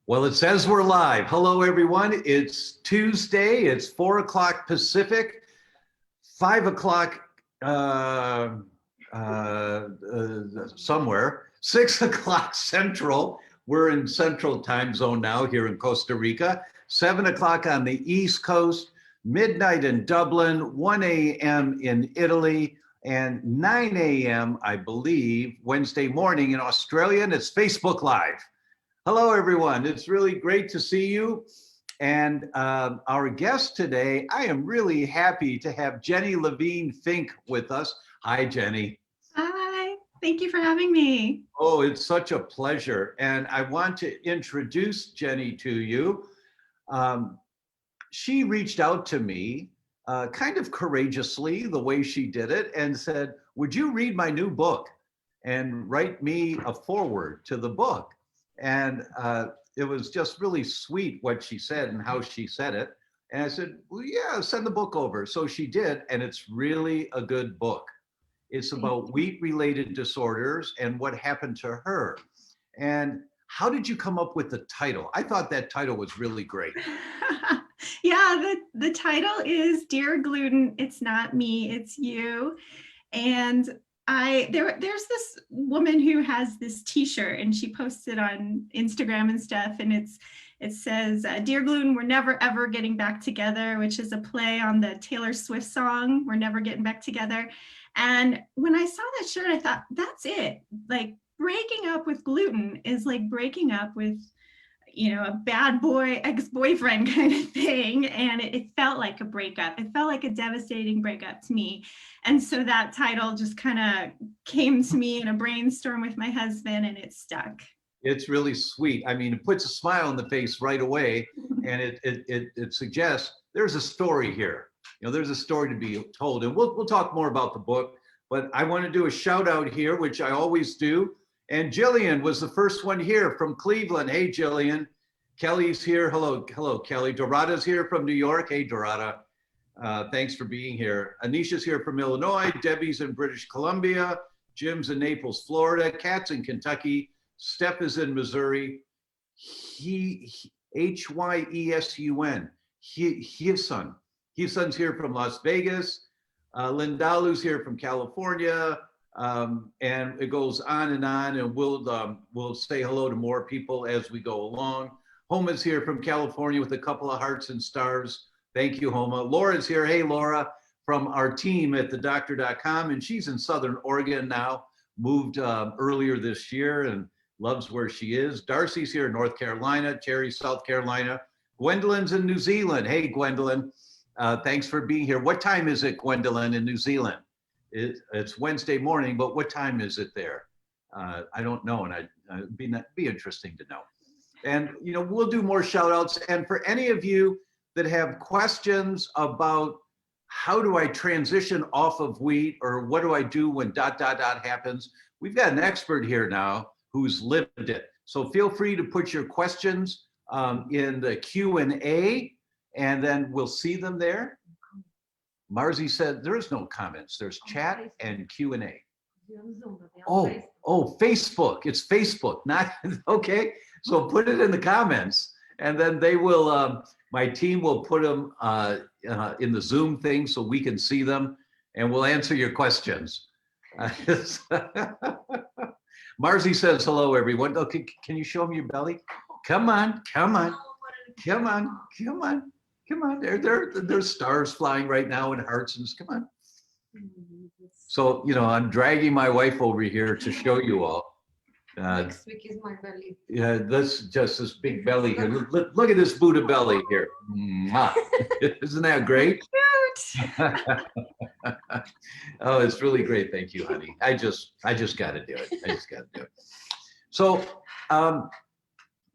Well, it says we're live. Hello, everyone. It's Tuesday. It's 4 o'clock Pacific, 5 o'clock somewhere, 6 o'clock Central. We're in Central time zone now here in Costa Rica. 7 o'clock on the East Coast, midnight in Dublin, 1 a.m. in Italy, and 9 a.m., I believe, Wednesday morning in Australia, and it's Facebook Live. Hello, everyone. It's really great to see you. And our guest today, I am really happy to have Jenny Levine Finke with us. Hi, Jenny. Hi, thank you for having me. Oh, it's such a pleasure. And I want to introduce Jenny to you. She reached out to me kind of courageously, the way she did it, and said, would you read my new book and write me a foreword to the book? And it was just really sweet what she said and how she said it. And I said, well, yeah, send the book over. So she did, and it's really a good book. It's about wheat-related disorders and what happened to her. And how did you come up with the title? I thought that title was really great. Yeah, the title is Dear Gluten, It's Not Me, It's You. And there's this woman who has this t-shirt and she posts it on Instagram and stuff, and it says, Dear Gluten, we're never ever getting back together, which is a play on the Taylor Swift song, We're Never Getting Back Together. And when I saw that shirt, I thought, that's it. Like, breaking up with gluten is like breaking up with, a bad boy ex-boyfriend kind of thing. And it felt like a breakup. It felt like a devastating breakup to me. And so that title just kind of came to me in a brainstorm with my husband, and it stuck. It's really sweet. I mean, it puts a smile on the face right away, and it suggests there's a story here. There's a story to be told, and we'll talk more about the book. But I want to do a shout out here, which I always do. And Jillian was the first one here from Cleveland. Hey, Jillian. Kelly's here. Hello, Kelly. Dorada's here from New York. Hey, Dorada. Thanks for being here. Anisha's here from Illinois. Debbie's in British Columbia. Jim's in Naples, Florida. Kat's in Kentucky. Steph is in Missouri. Hyesun. Hyesun's here from Las Vegas. Lindalu's here from California. And it goes on, and we'll say hello to more people as we go along. Homa's here from California with a couple of hearts and stars. Thank you, Homa. Laura's here. Hey, Laura, from our team at theDr.com, and she's in Southern Oregon now, moved earlier this year and loves where she is. Darcy's here in North Carolina, Terry, South Carolina. Gwendolyn's in New Zealand. Hey, Gwendolyn, thanks for being here. What time is it, Gwendolyn, in New Zealand? It's Wednesday morning, but what time is it there? I don't know, and it'd be interesting to know. And we'll do more shout outs. And for any of you that have questions about how do I transition off of wheat, or what do I do when ... happens, we've got an expert here now who's lived it. So feel free to put your questions in the Q&A, and then we'll see them there. Marzi said there is no comments. There's chat and Q&A. Oh, Facebook. It's Facebook, not okay. So put it in the comments, and then they will. My team will put them in the Zoom thing so we can see them, and we'll answer your questions. Marzi says hello, everyone. Okay, can you show me your belly? Come on. There's stars flying right now and hearts, and come on. So, I'm dragging my wife over here to show you all. Next week is my belly. Yeah, that's just this big belly here. Look at this Buddha belly here. Isn't that great? Cute. Oh, it's really great. Thank you, honey. I just got to do it. So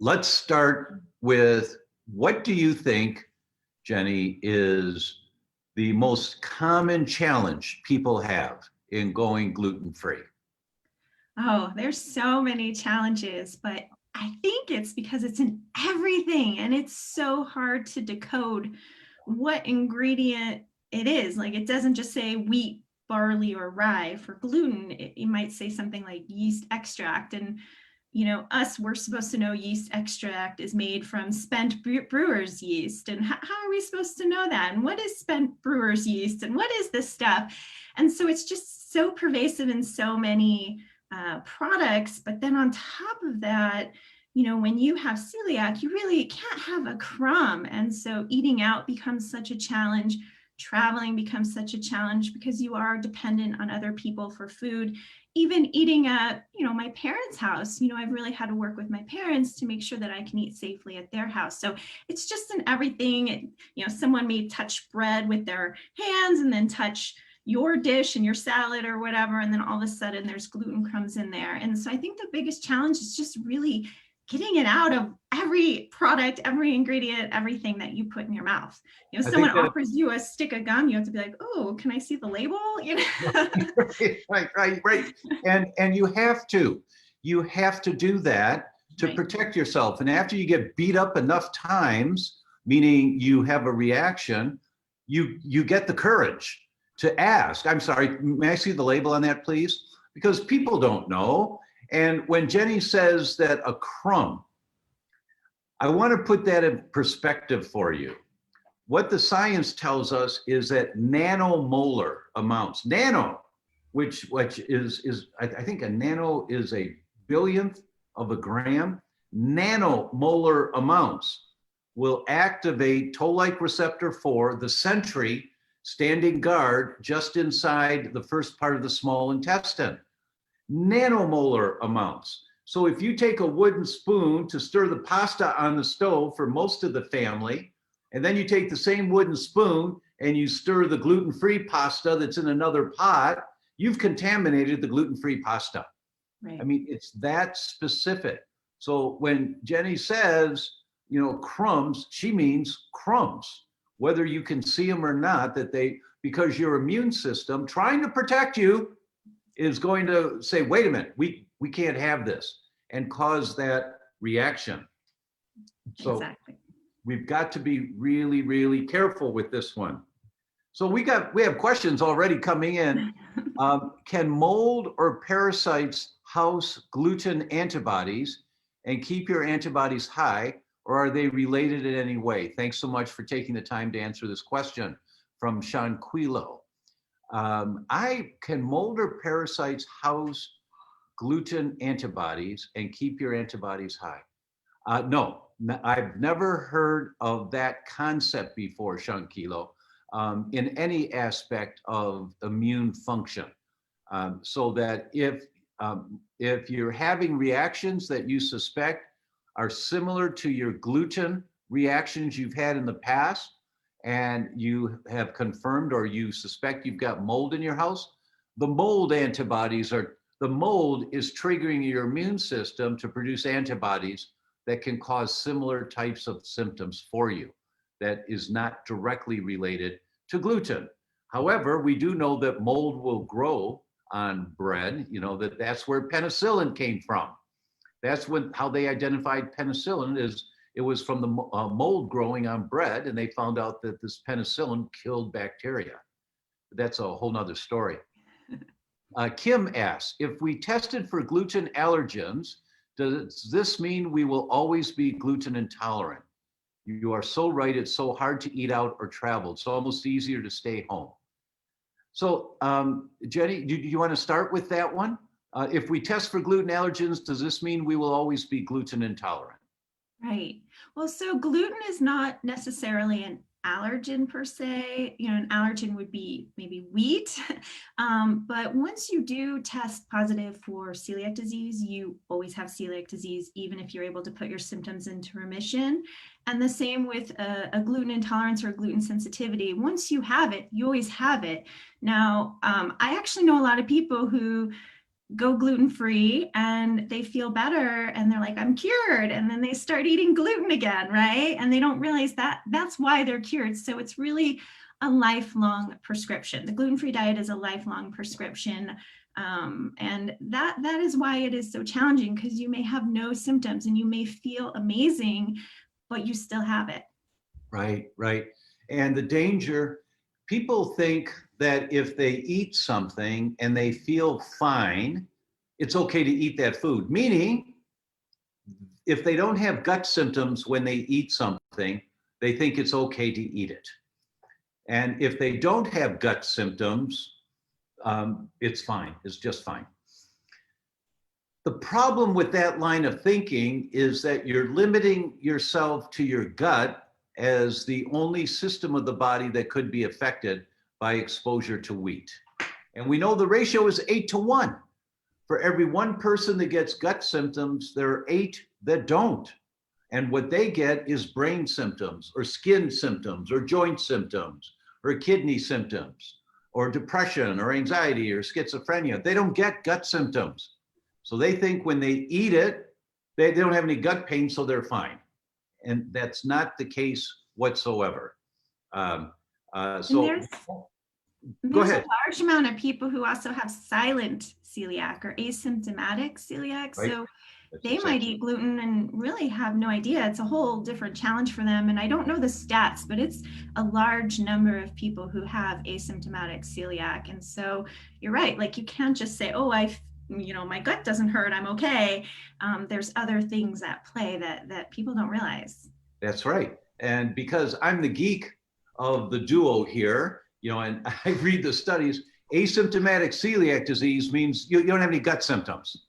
let's start with, what do you think, Jenny, is the most common challenge people have in going gluten-free? Oh, there's so many challenges, but I think it's because it's in everything, and it's so hard to decode what ingredient it is. Like, it doesn't just say wheat, barley, or rye. For gluten, it might say something like yeast extract, and we're supposed to know yeast extract is made from spent brewer's yeast. And how are we supposed to know that? And what is spent brewer's yeast? And what is this stuff? And so it's just so pervasive in so many products. But then on top of that, when you have celiac, you really can't have a crumb. And so eating out becomes such a challenge. Traveling becomes such a challenge because you are dependent on other people for food. Even eating at, my parents' house, I've really had to work with my parents to make sure that I can eat safely at their house. So it's just in everything. Someone may touch bread with their hands and then touch your dish and your salad or whatever, and then all of a sudden there's gluten crumbs in there. And so I think the biggest challenge is just really getting it out of every product, every ingredient, everything that you put in your mouth. Someone offers you a stick of gum, you have to be like, oh, can I see the label? Right. And you have to do that to protect yourself. And after you get beat up enough times, meaning you have a reaction, you get the courage to ask, I'm sorry, may I see the label on that, please? Because people don't know. And when Jenny says that a crumb, I want to put that in perspective for you. What the science tells us is that nanomolar amounts, which is I think a nano is a billionth of a gram, nanomolar amounts will activate toll-like receptor 4, the sentry standing guard just inside the first part of the small intestine. Nanomolar amounts. So if you take a wooden spoon to stir the pasta on the stove for most of the family, and then you take the same wooden spoon and you stir the gluten-free pasta that's in another pot, you've contaminated the gluten-free pasta. Right. I mean, it's that specific. So when Jenny says, crumbs, she means crumbs, whether you can see them or not, because your immune system trying to protect you is going to say, wait a minute, we can't have this, and cause that reaction. So exactly. We've got to be really, really careful with this one. So we have questions already coming in. Can mold or parasites house gluten antibodies and keep your antibodies high, or are they related in any way? Thanks so much for taking the time to answer this question from Sean Quilo. Can mold or parasites house gluten antibodies and keep your antibodies high? No, I've never heard of that concept before, Sean Kilo, in any aspect of immune function. So that if you're having reactions that you suspect are similar to your gluten reactions you've had in the past, and you have confirmed or you suspect you've got mold in your house, the mold is triggering your immune system to produce antibodies that can cause similar types of symptoms for you. That is not directly related to gluten. However, we do know that mold will grow on bread, that's where penicillin came from. That's how they identified penicillin is it was from the mold growing on bread, and they found out that this penicillin killed bacteria. That's a whole nother story. Kim asks, if we tested for gluten allergens, does this mean we will always be gluten intolerant? You are so right, it's so hard to eat out or travel. It's almost easier to stay home. So Jenny, do you want to start with that one? If we test for gluten allergens, does this mean we will always be gluten intolerant? Right. Well, so gluten is not necessarily an allergen per se. An allergen would be maybe wheat. But once you do test positive for celiac disease, you always have celiac disease, even if you're able to put your symptoms into remission. And the same with a gluten intolerance or gluten sensitivity. Once you have it, you always have it. Now, I actually know a lot of people who go gluten-free and they feel better and they're like, I'm cured. And then they start eating gluten again, right? And they don't realize that that's why they're cured. So it's really a lifelong prescription. The gluten-free diet is a lifelong prescription. And that is why it is so challenging, because you may have no symptoms and you may feel amazing, but you still have it. Right. And the danger, people think that if they eat something and they feel fine, it's okay to eat that food. Meaning, if they don't have gut symptoms when they eat something, they think it's okay to eat it. And if they don't have gut symptoms, it's fine. It's just fine. The problem with that line of thinking is that you're limiting yourself to your gut as the only system of the body that could be affected by exposure to wheat. And we know the ratio is 8-to-1. For every one person that gets gut symptoms, there are 8 that don't. And what they get is brain symptoms or skin symptoms or joint symptoms or kidney symptoms or depression or anxiety or schizophrenia. They don't get gut symptoms. So they think when they eat it, they don't have any gut pain, so they're fine. And that's not the case whatsoever. And So go there's ahead. a large amount of people who also have silent celiac or asymptomatic celiac. Right. So That's they might eat gluten and really have no idea. It's a whole different challenge for them. And I don't know the stats, but it's a large number of people who have asymptomatic celiac. And so you're right. Like you can't just say, oh, my gut doesn't hurt, I'm okay. There's other things at play that people don't realize. That's right. And because I'm the geek of the duo here, and I read the studies, asymptomatic celiac disease means you don't have any gut symptoms.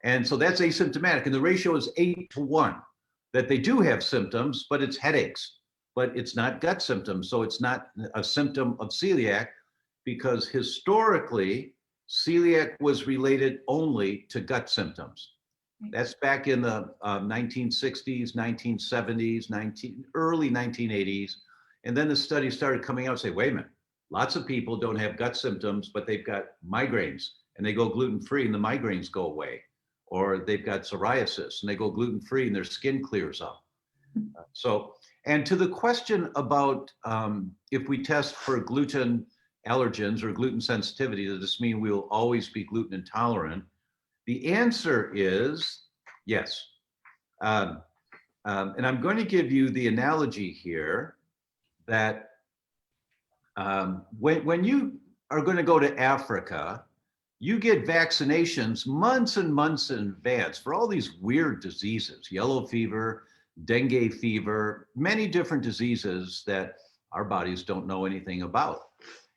And so that's asymptomatic. And the ratio is 8-to-1 that they do have symptoms, but it's headaches, but it's not gut symptoms. So it's not a symptom of celiac because historically, celiac was related only to gut symptoms. That's back in the 1960s, 1970s, early 1980s. And then the studies started coming out and say, wait a minute, lots of people don't have gut symptoms, but they've got migraines and they go gluten-free and the migraines go away. Or they've got psoriasis and they go gluten-free and their skin clears up. So, and to the question about if we test for gluten allergens or gluten sensitivity, does this mean we will always be gluten intolerant? The answer is yes. And I'm going to give you the analogy here that when you are going to go to Africa, you get vaccinations months and months in advance for all these weird diseases, yellow fever, dengue fever, many different diseases that our bodies don't know anything about.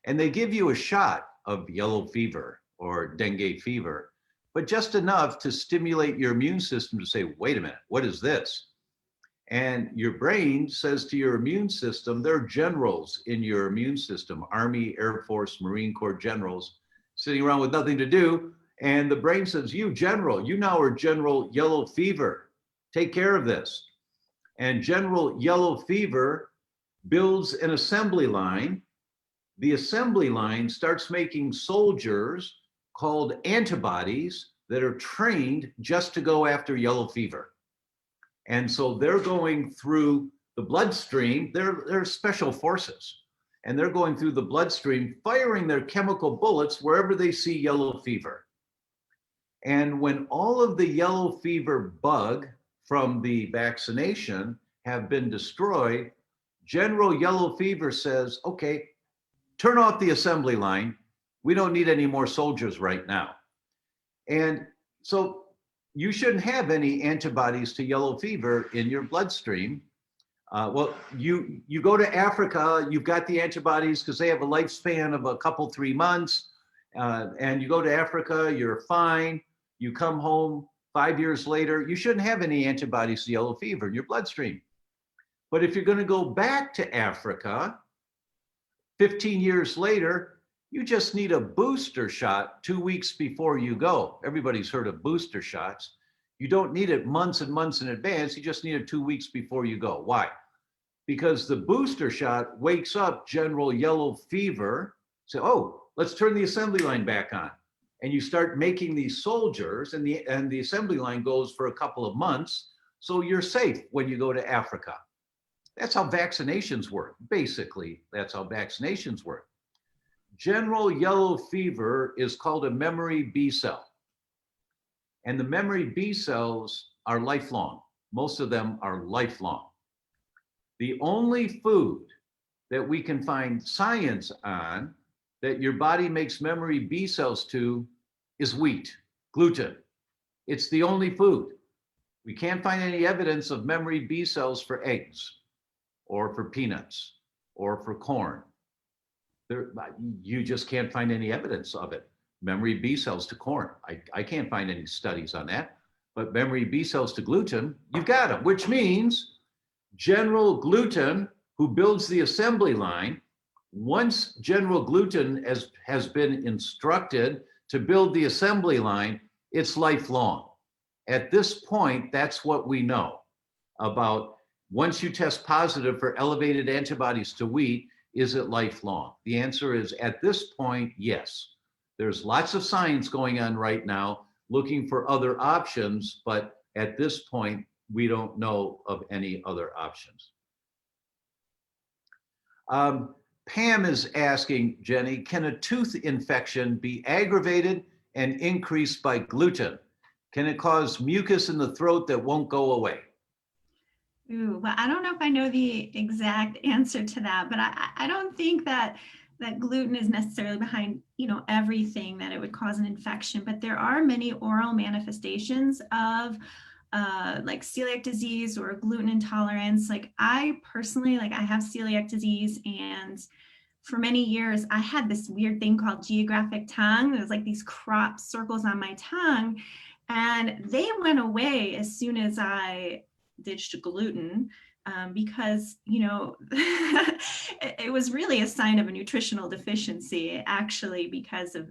And they give you a shot of yellow fever or dengue fever, but just enough to stimulate your immune system to say, wait a minute, what is this? And your brain says to your immune system, there are generals in your immune system, Army, Air Force, Marine Corps generals sitting around with nothing to do. And the brain says, you general, you now are General Yellow Fever. Take care of this. And General Yellow Fever builds an assembly line. The assembly line starts making soldiers called antibodies that are trained just to go after yellow fever. And so they're going through the bloodstream. They're special forces. And they're going through the bloodstream, firing their chemical bullets wherever they see yellow fever. And when all of the yellow fever bug from the vaccination have been destroyed, General Yellow Fever says, okay, turn off the assembly line. We don't need any more soldiers right now. And so you shouldn't have any antibodies to yellow fever in your bloodstream. Well, you go to Africa, you've got the antibodies because they have a lifespan of a couple, 3 months. And you go to Africa, you're fine. You come home 5 years later, you shouldn't have any antibodies to yellow fever in your bloodstream. But if you're going to go back to Africa, 15 years later, you just need a booster shot 2 weeks before you go. Everybody's heard of booster shots. You don't need it months and months in advance. You just need it 2 weeks before you go. Why? Because the booster shot wakes up General Yellow Fever. Say, oh, let's turn the assembly line back on. And you start making these soldiers, and the assembly line goes for a couple of months. So you're safe when you go to Africa. That's how vaccinations work. Basically, that's how vaccinations work. General Yellow Fever is called a memory B cell. And the memory B cells are lifelong. Most of them are lifelong. The only food that we can find science on that your body makes memory B cells to is wheat, gluten. It's the only food. We can't find any evidence of memory B cells for eggs or for peanuts or for corn. You just can't find any evidence of it. Memory B cells to corn. I can't find any studies on that. But memory B cells to gluten, you've got them, which means General Gluten, who builds the assembly line, once General Gluten has been instructed to build the assembly line, it's lifelong. At this point, that's what we know about once you test positive for elevated antibodies to wheat, is it lifelong? The answer is at this point, yes. There's lots of science going on right now looking for other options, but at this point, we don't know of any other options. Pam is asking, Jenny, can a tooth infection be aggravated and increased by gluten? Can it cause mucus in the throat that won't go away? Ooh, well, I don't know if I know the exact answer to that, but I don't think that gluten is necessarily behind, everything that it would cause an infection, but there are many oral manifestations of like celiac disease or gluten intolerance. Like I personally, I have celiac disease, and for many years I had this weird thing called geographic tongue. It was like these crop circles on my tongue, and they went away as soon as I ditched gluten, because it was really a sign of a nutritional deficiency, actually, because of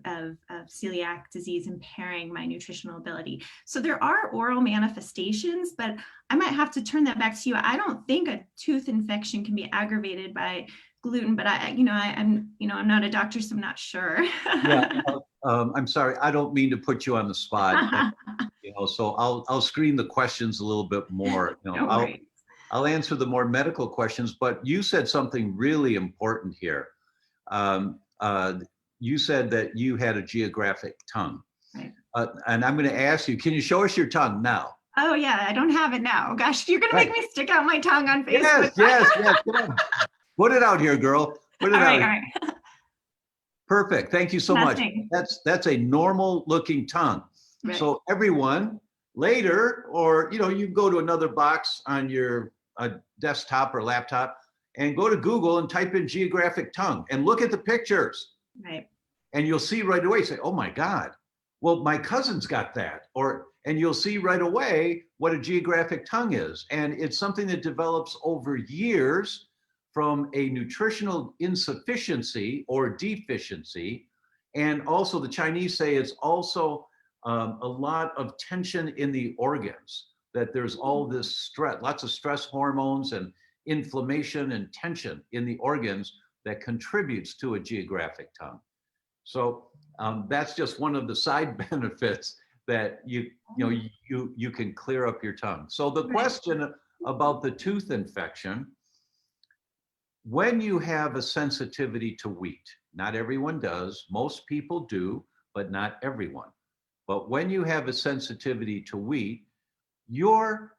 celiac disease impairing my nutritional ability. So there are oral manifestations, but I might have to turn that back to you. I don't think a tooth infection can be aggravated by gluten, but I'm not a doctor, so I'm not sure. Yeah, I'm sorry, I don't mean to put you on the spot. So I'll screen the questions a little bit more. I'll answer the more medical questions, but you said something really important here. You said that you had a geographic tongue. Right. And I'm going to ask you, can you show us your tongue now? Oh yeah, I don't have it now. Gosh, you're going to make me stick out my tongue on Facebook. Yes. Come on. Put it out here, girl. Put it out. All right. Perfect. Thank you so much. That's a normal looking tongue. Right. So everyone later, or you go to another box on your desktop or laptop and go to Google and type in geographic tongue and look at the pictures. Right. And you'll see right away, say, oh my God, well, my cousin's got that. And you'll see right away what a geographic tongue is. And it's something that develops over years from a nutritional insufficiency or deficiency. And also the Chinese say it's also a lot of tension in the organs, that there's all this stress, lots of stress hormones and inflammation and tension in the organs that contributes to a geographic tongue. So that's just one of the side benefits that you can clear up your tongue. So the question about the tooth infection, when you have a sensitivity to wheat, not everyone does, most people do, but not everyone. But when you have a sensitivity to wheat, you're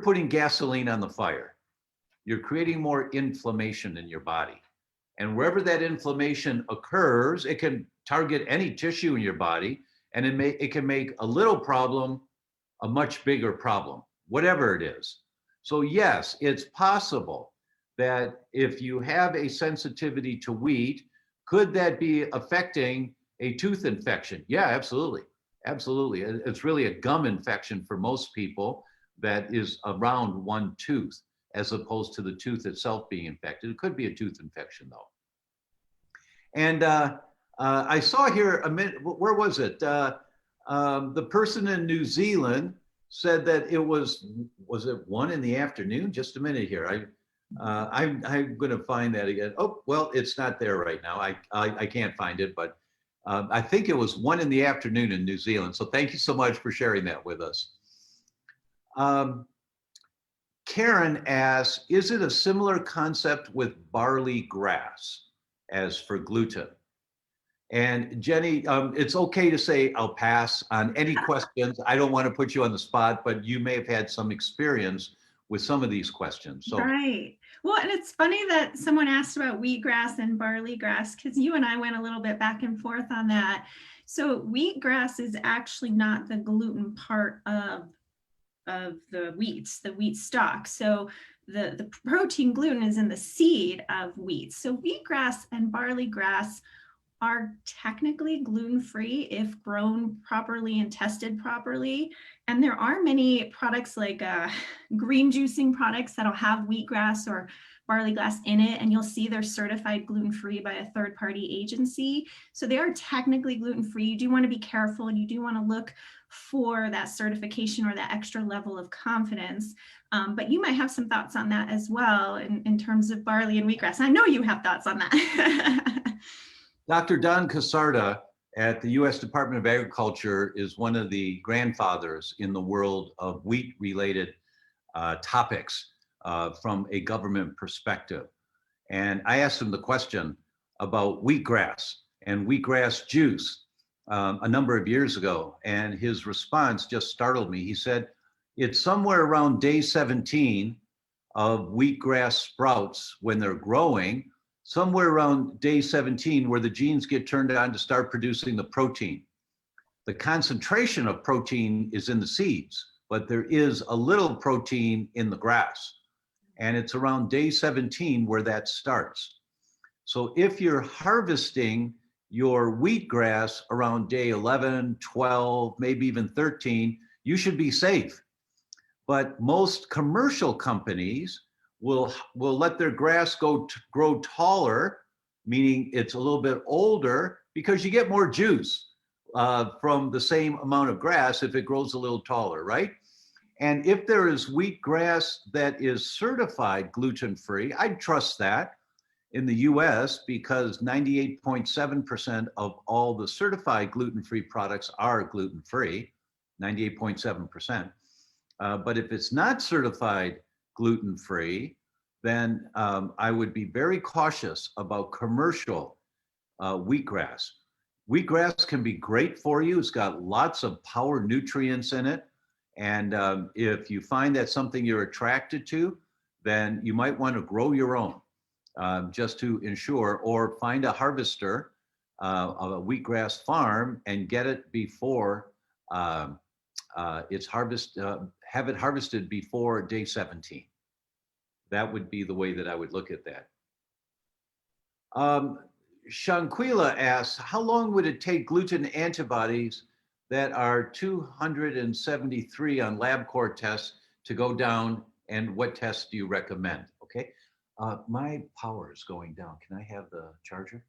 putting gasoline on the fire. You're creating more inflammation in your body. And wherever that inflammation occurs, it can target any tissue in your body, and it can make a little problem a much bigger problem, whatever it is. So yes, it's possible that if you have a sensitivity to wheat, could that be affecting a tooth infection? Yeah, absolutely. Absolutely. It's really a gum infection for most people that is around one tooth, as opposed to the tooth itself being infected. It could be a tooth infection though. And I saw here a minute, where was it? The person in New Zealand said that it was it 1 in the afternoon? Just a minute here. I'm going to find that again. Oh, well, it's not there right now. I can't find it, but I think it was 1 in the afternoon in New Zealand. So thank you so much for sharing that with us. Karen asks, is it a similar concept with barley grass as for gluten? And Jenny, it's okay to say I'll pass on any questions. I don't want to put you on the spot, but you may have had some experience with some of these questions. So. Right. Well, and it's funny that someone asked about wheatgrass and barley grass, because you and I went a little bit back and forth on that. So wheatgrass is actually not the gluten part of the wheat stalk. So the protein gluten is in the seed of wheat. So wheatgrass and barley grass are technically gluten-free if grown properly and tested properly. And there are many products like green juicing products that'll have wheatgrass or barley grass in it, and you'll see they're certified gluten-free by a third-party agency. So they are technically gluten-free. You do want to be careful, and you do want to look for that certification or that extra level of confidence. But you might have some thoughts on that as well in terms of barley and wheatgrass. I know you have thoughts on that. Dr. Don Casarda at the U.S. Department of Agriculture is one of the grandfathers in the world of wheat-related topics from a government perspective. And I asked him the question about wheatgrass and wheatgrass juice a number of years ago, and his response just startled me. He said, it's somewhere around day 17 of wheatgrass sprouts when they're growing, somewhere around day 17 where the genes get turned on to start producing the protein. The concentration of protein is in the seeds, but there is a little protein in the grass. And it's around day 17 where that starts. So if you're harvesting your wheatgrass around day 11, 12, maybe even 13, you should be safe. But most commercial companies will let their grass grow taller, meaning it's a little bit older, because you get more juice from the same amount of grass if it grows a little taller, right? And if there is wheatgrass that is certified gluten-free, I'd trust that in the US because 98.7% of all the certified gluten-free products are gluten-free, 98.7%. But if it's not certified gluten-free, then I would be very cautious about commercial wheatgrass. Wheatgrass can be great for you. It's got lots of power nutrients in it. And if you find that's something you're attracted to, then you might want to grow your own just to ensure, or find a harvester of a wheatgrass farm and get it before it's have it harvested before day 17. That would be the way that I would look at that. Shanquila asks, how long would it take gluten antibodies that are 273 on LabCorp tests to go down, and what tests do you recommend? Okay, my power is going down. Can I have the charger?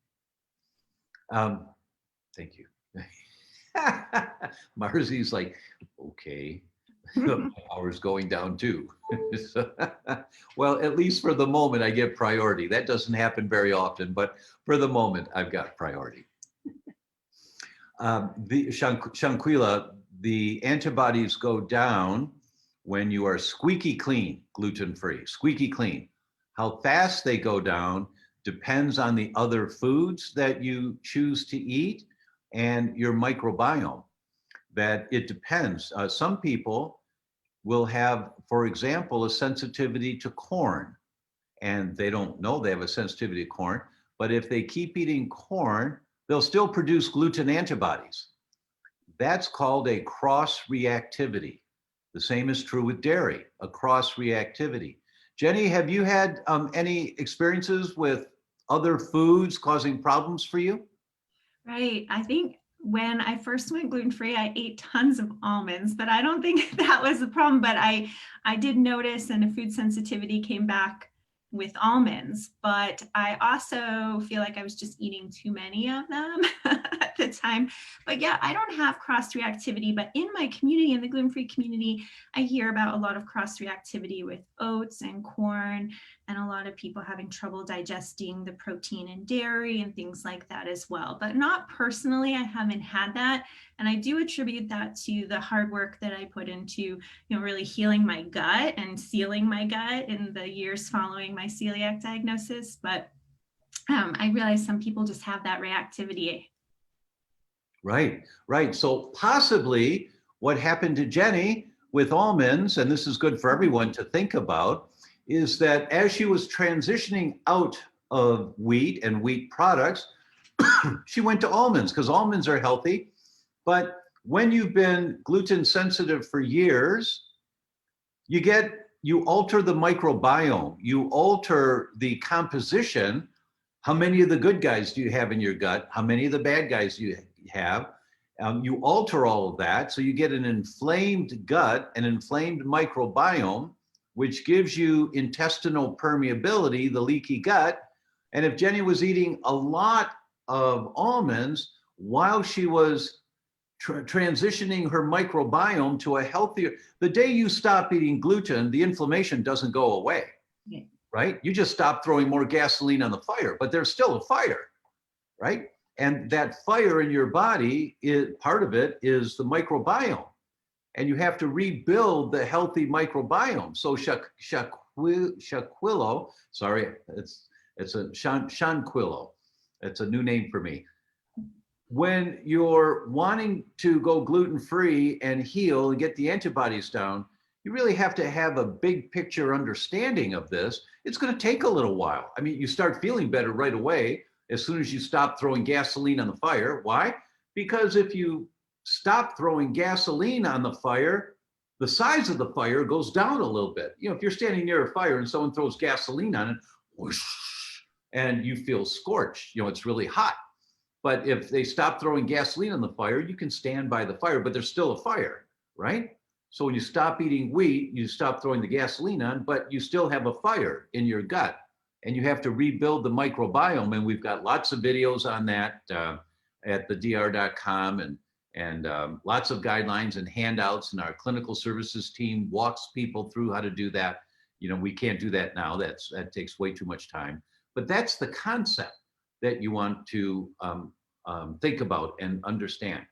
Thank you. Marzi's like, okay, my power's going down too. Well, at least for the moment, I get priority. That doesn't happen very often, but for the moment, I've got priority. Shanquila, the antibodies go down when you are squeaky clean, gluten-free, squeaky clean. How fast they go down depends on the other foods that you choose to eat and your microbiome. That it depends. Some people will have, for example, a sensitivity to corn, and they don't know they have a sensitivity to corn, but if they keep eating corn, they'll still produce gluten antibodies. That's called a cross-reactivity. The same is true with dairy, a cross-reactivity. Jenny, have you had any experiences with other foods causing problems for you? Right. I think when I first went gluten-free, I ate tons of almonds, but I don't think that was the problem. But I did notice, and a food sensitivity came back with almonds, but I also feel like I was just eating too many of them at the time. But yeah, I don't have cross-reactivity, but in my community, in the gluten-free community, I hear about a lot of cross-reactivity with oats and corn, and a lot of people having trouble digesting the protein in dairy and things like that as well. But not personally, I haven't had that. And I do attribute that to the hard work that I put into, really healing my gut and sealing my gut in the years following my celiac diagnosis. But I realize some people just have that reactivity. Right, right. So possibly what happened to Jenny with almonds, and this is good for everyone to think about, is that as she was transitioning out of wheat and wheat products, she went to almonds because almonds are healthy. But when you've been gluten sensitive for years, you alter the microbiome, you alter the composition. How many of the good guys do you have in your gut? How many of the bad guys do you have? You alter all of that, so you get an inflamed gut, an inflamed microbiome, which gives you intestinal permeability, the leaky gut. And if Jenny was eating a lot of almonds while she was transitioning her microbiome to a healthier, the day you stop eating gluten, the inflammation doesn't go away, right? You just stop throwing more gasoline on the fire, but there's still a fire, right? And that fire in your body, part of it is the microbiome. And you have to rebuild the healthy microbiome. So Shaquillo, sorry, it's a Shanquillo. It's a new name for me. When you're wanting to go gluten-free and heal and get the antibodies down, you really have to have a big picture understanding of this. It's going to take a little while. I mean, you start feeling better right away as soon as you stop throwing gasoline on the fire. Why? Because if you stop throwing gasoline on the fire, the size of the fire goes down a little bit. You know, if you're standing near a fire and someone throws gasoline on it, whoosh, and you feel scorched, you know, it's really hot. But if they stop throwing gasoline on the fire, you can stand by the fire, but there's still a fire, right? So when you stop eating wheat, you stop throwing the gasoline on, but you still have a fire in your gut, and you have to rebuild the microbiome. And we've got lots of videos on that at theDr.com, and lots of guidelines and handouts. And our clinical services team walks people through how to do that. You know, we can't do that now. That takes way too much time. But that's the concept that you want to think about and understand.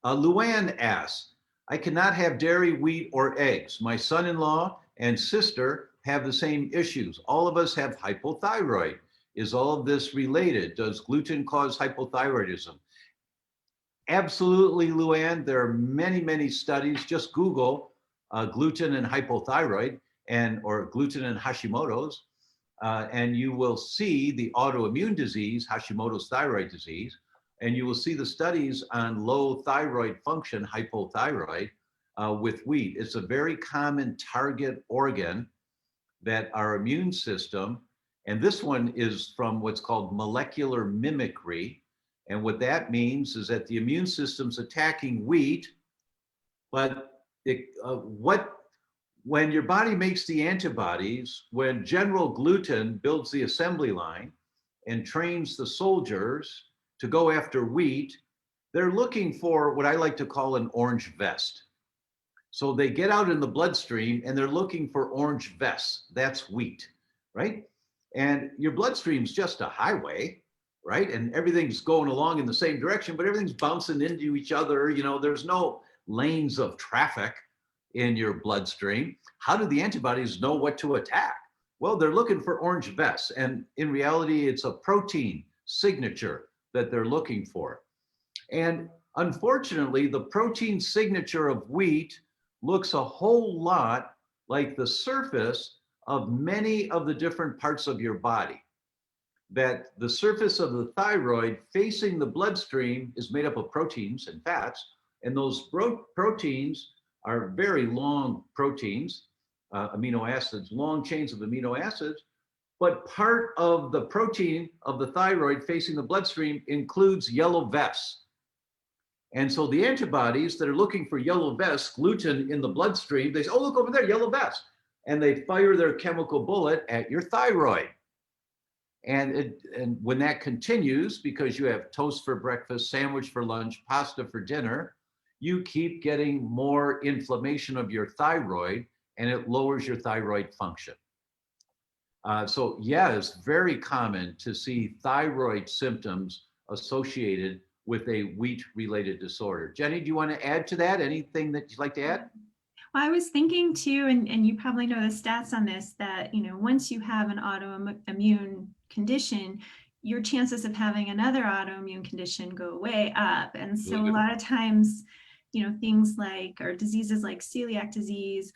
Luann asks, I cannot have dairy, wheat, or eggs. My son-in-law and sister have the same issues. All of us have hypothyroid. Is all of this related? Does gluten cause hypothyroidism? Absolutely, Luann. There are many, many studies. Just Google gluten and hypothyroid or gluten and Hashimoto's. And you will see the autoimmune disease, Hashimoto's thyroid disease, and you will see the studies on low thyroid function, hypothyroid, with wheat. It's a very common target organ that our immune system, and this one is from what's called molecular mimicry. And what that means is that the immune system's attacking wheat, but when your body makes the antibodies, when General Gluten builds the assembly line and trains the soldiers to go after wheat, they're looking for what I like to call an orange vest. So they get out in the bloodstream and they're looking for orange vests. That's wheat, right? And your bloodstream's just a highway, right? And everything's going along in the same direction, but everything's bouncing into each other. You know, there's no lanes of traffic in your bloodstream. How do the antibodies know what to attack? Well, they're looking for orange vests. And in reality, it's a protein signature that they're looking for. And unfortunately, the protein signature of wheat looks a whole lot like the surface of many of the different parts of your body. That the surface of the thyroid facing the bloodstream is made up of proteins and fats, and those proteins are very long proteins, amino acids, long chains of amino acids, but part of the protein of the thyroid facing the bloodstream includes yellow vests. And so the antibodies that are looking for yellow vests, gluten in the bloodstream, they say, oh, look over there, yellow vest. And they fire their chemical bullet at your thyroid. And when that continues, because you have toast for breakfast, sandwich for lunch, pasta for dinner, you keep getting more inflammation of your thyroid, and it lowers your thyroid function. So yeah, it's very common to see thyroid symptoms associated with a wheat-related disorder. Jenny, do you want to add to that? Anything that you'd like to add? Well, I was thinking too, and you probably know the stats on this, that, you know, once you have an autoimmune condition, your chances of having another autoimmune condition go way up. And so a lot of times, you know, things like, or diseases like celiac disease,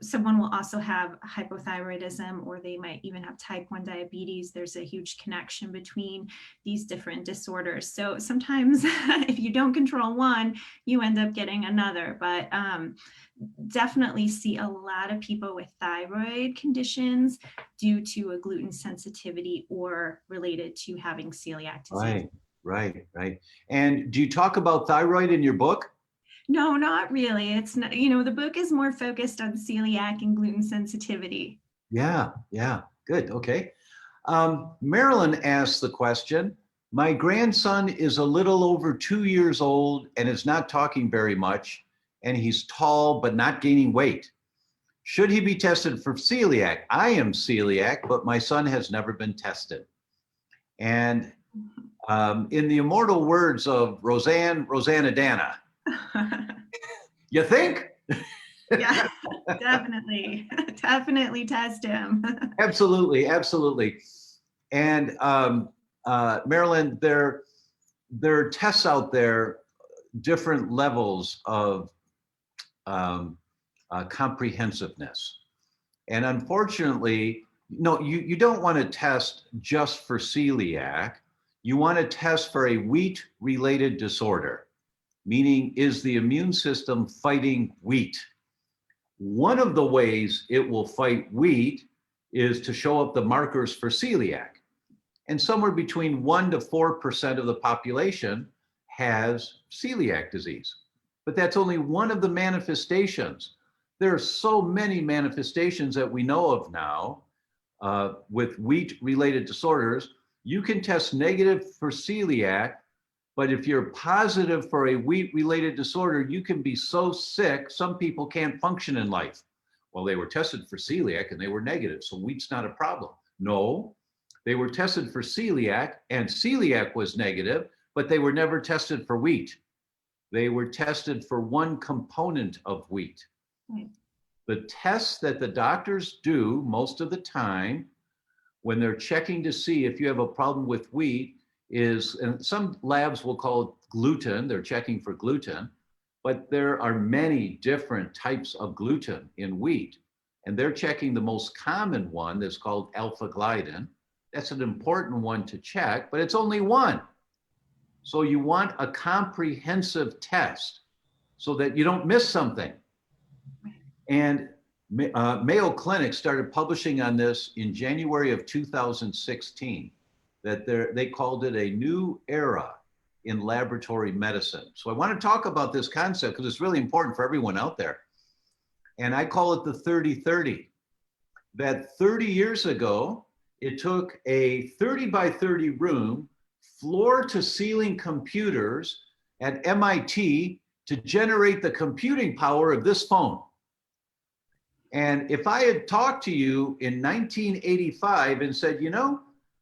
someone will also have hypothyroidism, or they might even have type 1 diabetes. There's a huge connection between these different disorders. So sometimes if you don't control one, you end up getting another. But definitely see a lot of people with thyroid conditions due to a gluten sensitivity or related to having celiac disease. Right. And do you talk about thyroid in your book? No, not really. It's not, the book is more focused on celiac and gluten sensitivity. Yeah, good, okay. Marilyn asked the question, my grandson is a little over 2 years old and is not talking very much, and he's tall but not gaining weight. Should he be tested for celiac? I am celiac, but my son has never been tested. And in the immortal words of Rosanna Dana, you think? Yeah, definitely test him. Absolutely. And Marilyn, there are tests out there, different levels of comprehensiveness. And unfortunately, no, you don't want to test just for celiac. You want to test for a wheat-related disorder, meaning is the immune system fighting wheat? One of the ways it will fight wheat is to show up the markers for celiac. And somewhere between 1% to 4% of the population has celiac disease. But that's only one of the manifestations. There are so many manifestations that we know of now with wheat-related disorders. You can test negative for celiac, but if you're positive for a wheat-related disorder, you can be so sick, some people can't function in life. Well, they were tested for celiac and they were negative, so wheat's not a problem. No, they were tested for celiac and celiac was negative, but they were never tested for wheat. They were tested for one component of wheat. Right. The tests that the doctors do most of the time when they're checking to see if you have a problem with wheat is, and some labs will call it gluten, they're checking for gluten, but there are many different types of gluten in wheat. And they're checking the most common one that's called alpha-gliadin. That's an important one to check, but it's only one. So you want a comprehensive test so that you don't miss something. And Mayo Clinic started publishing on this in January of 2016, that they called it a new era in laboratory medicine. So I want to talk about this concept because it's really important for everyone out there. And I call it the 30-30. That 30 years ago, it took a 30 by 30 room, floor to ceiling computers at MIT to generate the computing power of this phone. And if I had talked to you in 1985 and said,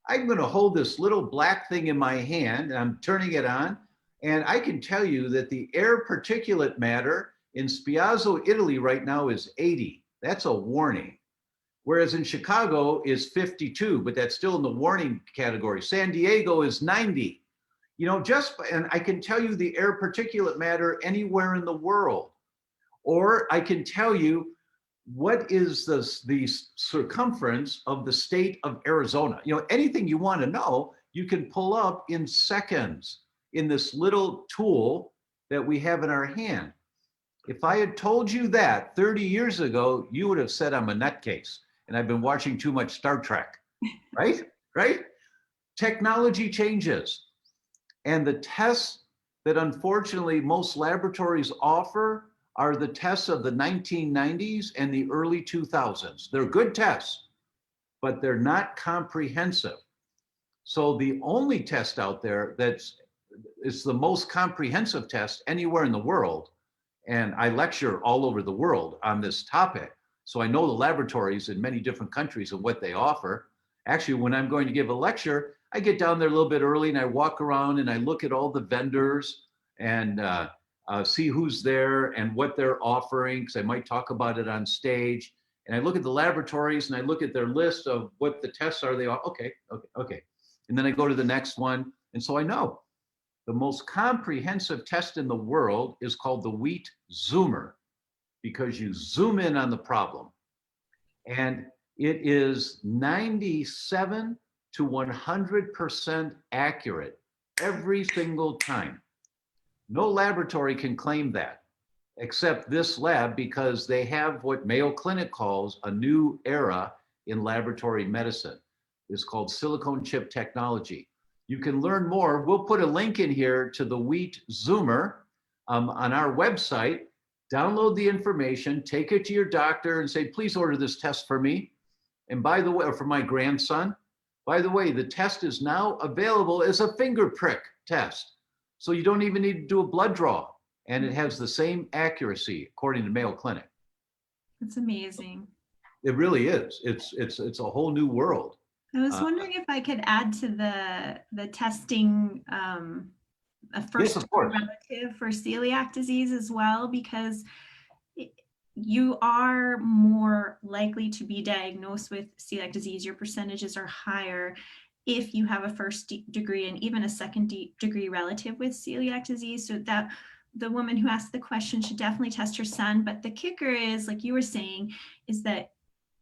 I'm going to hold this little black thing in my hand, and I'm turning it on, and I can tell you that the air particulate matter in Spiazzo, Italy right now is 80. That's a warning. Whereas in Chicago is 52, but that's still in the warning category. San Diego is 90. And I can tell you the air particulate matter anywhere in the world. Or I can tell you what is the circumference of the state of Arizona. Anything you want to know, you can pull up in seconds in this little tool that we have in our hand. If I had told you that 30 years ago, you would have said I'm a nutcase and I've been watching too much Star Trek, right? Technology changes. And the tests that unfortunately most laboratories offer are the tests of the 1990s and the early 2000s. They're good tests, but they're not comprehensive. So the only test out there it's the most comprehensive test anywhere in the world, and I lecture all over the world on this topic, so I know the laboratories in many different countries and what they offer. Actually, when I'm going to give a lecture, I get down there a little bit early and I walk around and I look at all the vendors and see who's there and what they're offering, because I might talk about it on stage. And I look at the laboratories and I look at their list of what the tests are. They are, okay. And then I go to the next one. And so I know the most comprehensive test in the world is called the Wheat Zoomer. because you zoom in on the problem. And it is 97 to 100% accurate every single time. No laboratory can claim that, except this lab, because they have what Mayo Clinic calls a new era in laboratory medicine. It's called silicone chip technology. You can learn more. We'll put a link in here to the Wheat Zoomer on our website. Download the information, take it to your doctor and say, please order this test for me. And by the way, or for my grandson, by the way, the test is now available as a finger prick test. So you don't even need to do a blood draw. And it has the same accuracy according to Mayo Clinic. That's amazing. It really is. It's a whole new world. I was wondering if I could add to the testing a first Yes, of course. relative for celiac disease as well, because you are more likely to be diagnosed with celiac disease. Your percentages are higher if you have a first degree and even a second degree relative with celiac disease. So that the woman who asked the question should definitely test her son. But the kicker is, like you were saying, is that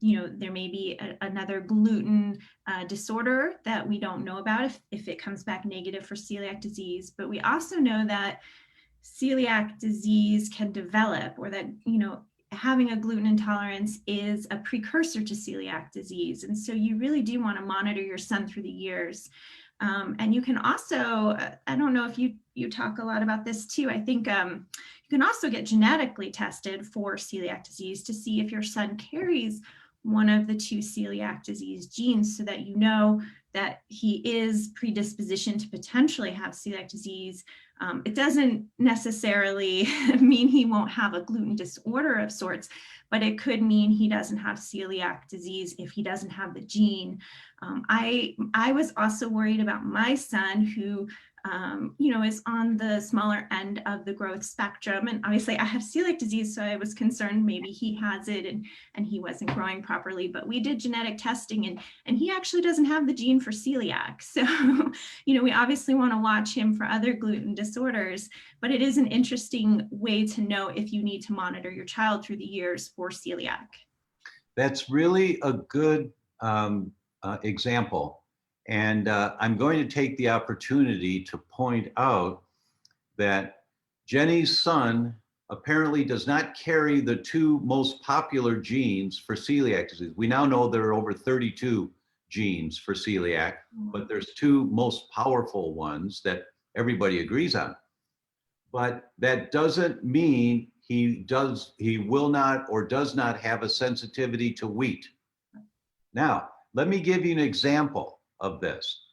there may be another gluten disorder that we don't know about if it comes back negative for celiac disease. But we also know that celiac disease can develop, or that, having a gluten intolerance is a precursor to celiac disease. And so you really do want to monitor your son through the years. And you can also, I don't know if you talk a lot about this too. I think you can also get genetically tested for celiac disease to see if your son carries one of the two celiac disease genes, so that you know that he is predispositioned to potentially have celiac disease. It doesn't necessarily mean he won't have a gluten disorder of sorts, but it could mean he doesn't have celiac disease if he doesn't have the gene. I was also worried about my son, who is on the smaller end of the growth spectrum. And obviously I have celiac disease, so I was concerned maybe he has it and he wasn't growing properly. But we did genetic testing and he actually doesn't have the gene for celiac. So, we obviously want to watch him for other gluten disorders, but it is an interesting way to know if you need to monitor your child through the years for celiac. That's really a good example. And I'm going to take the opportunity to point out that Jenny's son apparently does not carry the two most popular genes for celiac disease. We now know there are over 32 genes for celiac, but there's two most powerful ones that everybody agrees on. But that doesn't mean he will not or does not have a sensitivity to wheat. Now, let me give you an example of this.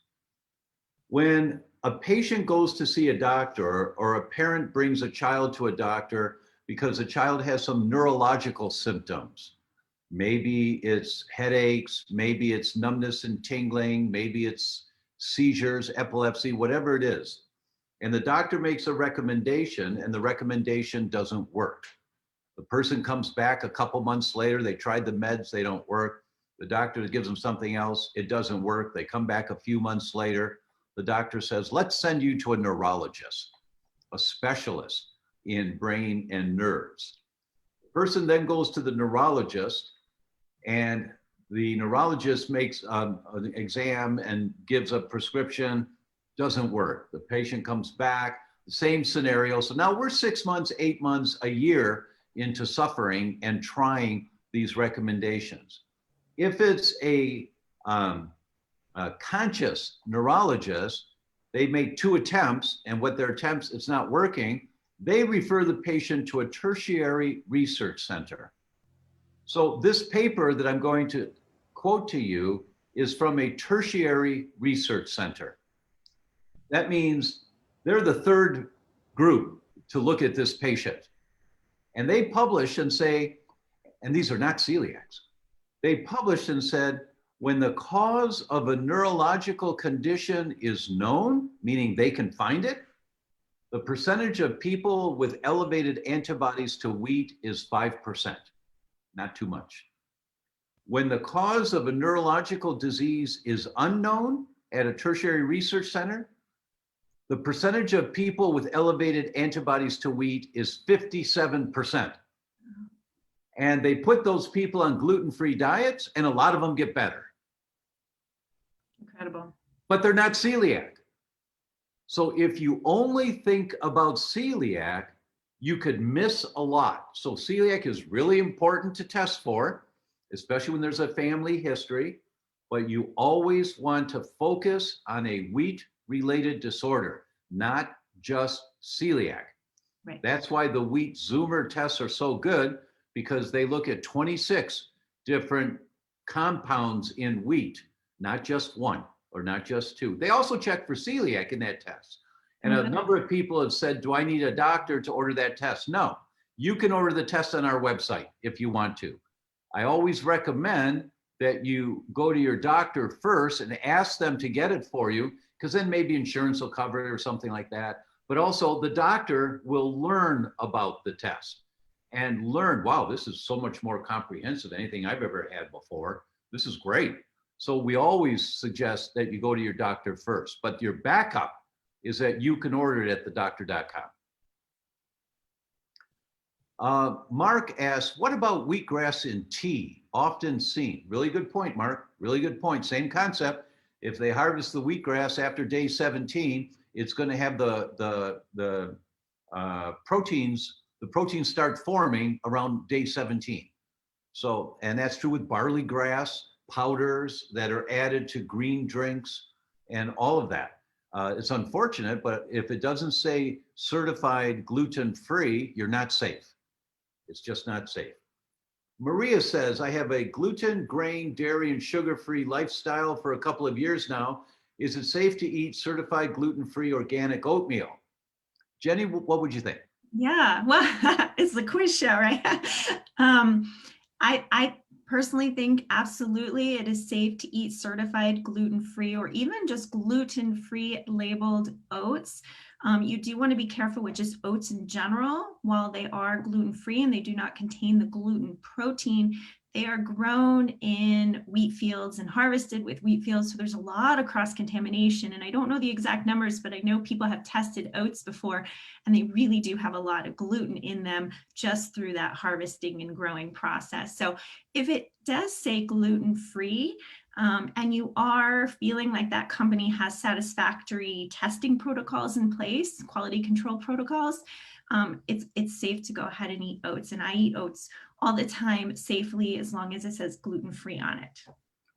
When a patient goes to see a doctor, or a parent brings a child to a doctor because the child has some neurological symptoms, maybe it's headaches, maybe it's numbness and tingling, maybe it's seizures, epilepsy, whatever it is, and the doctor makes a recommendation and the recommendation doesn't work. The person comes back a couple months later, they tried the meds, they don't work. The doctor gives them something else, it doesn't work. They come back a few months later. The doctor says, let's send you to a neurologist, a specialist in brain and nerves. The person then goes to the neurologist, and the neurologist makes an exam and gives a prescription, doesn't work. The patient comes back, the same scenario. So now we're 6 months, 8 months, a year into suffering and trying these recommendations. If it's a conscious neurologist, they make 2 attempts, and what their attempts, it's not working, they refer the patient to a tertiary research center. So this paper that I'm going to quote to you is from a tertiary research center. That means they're the third group to look at this patient. And they publish and say, and these are not celiacs, they published and said, when the cause of a neurological condition is known, meaning they can find it, the percentage of people with elevated antibodies to wheat is 5%, not too much. When the cause of a neurological disease is unknown at a tertiary research center, the percentage of people with elevated antibodies to wheat is 57%. And they put those people on gluten-free diets, and a lot of them get better. Incredible. But they're not celiac. So if you only think about celiac, you could miss a lot. So celiac is really important to test for, especially when there's a family history, but you always want to focus on a wheat-related disorder, not just celiac. Right. That's why the wheat Zoomer tests are so good, because they look at 26 different compounds in wheat, not just one or not just two. They also check for celiac in that test. And a number of people have said, do I need a doctor to order that test? No, you can order the test on our website if you want to. I always recommend that you go to your doctor first and ask them to get it for you, because then maybe insurance will cover it or something like that. But also the doctor will learn about the test and learn, wow, this is so much more comprehensive than anything I've ever had before. This is great. So we always suggest that you go to your doctor first, but your backup is that you can order it at theDr.com. Mark asks, what about wheatgrass and tea? Often seen. Really good point, Mark. Really good point. Same concept. If they harvest the wheatgrass after day 17, it's going to have the proteins. The proteins start forming around day 17. So, and that's true with barley grass, powders that are added to green drinks, and all of that. It's unfortunate, but if it doesn't say certified gluten-free, you're not safe. It's just not safe. Maria says, I have a gluten, grain, dairy, and sugar-free lifestyle for a couple of years now. Is it safe to eat certified gluten-free organic oatmeal? Jenny, what would you think? Yeah, well, it's the quiz show, right? I personally think absolutely it is safe to eat certified gluten-free or even just gluten-free labeled oats. You do want to be careful with just oats in general. While they are gluten-free and they do not contain the gluten protein, they are grown in wheat fields and harvested with wheat fields. So there's a lot of cross-contamination. And I don't know the exact numbers, but I know people have tested oats before, and they really do have a lot of gluten in them just through that harvesting and growing process. So if it does say gluten-free, and you are feeling like that company has satisfactory testing protocols in place, quality control protocols, it's safe to go ahead and eat oats. And I eat oats all the time safely as long as it says gluten-free on it.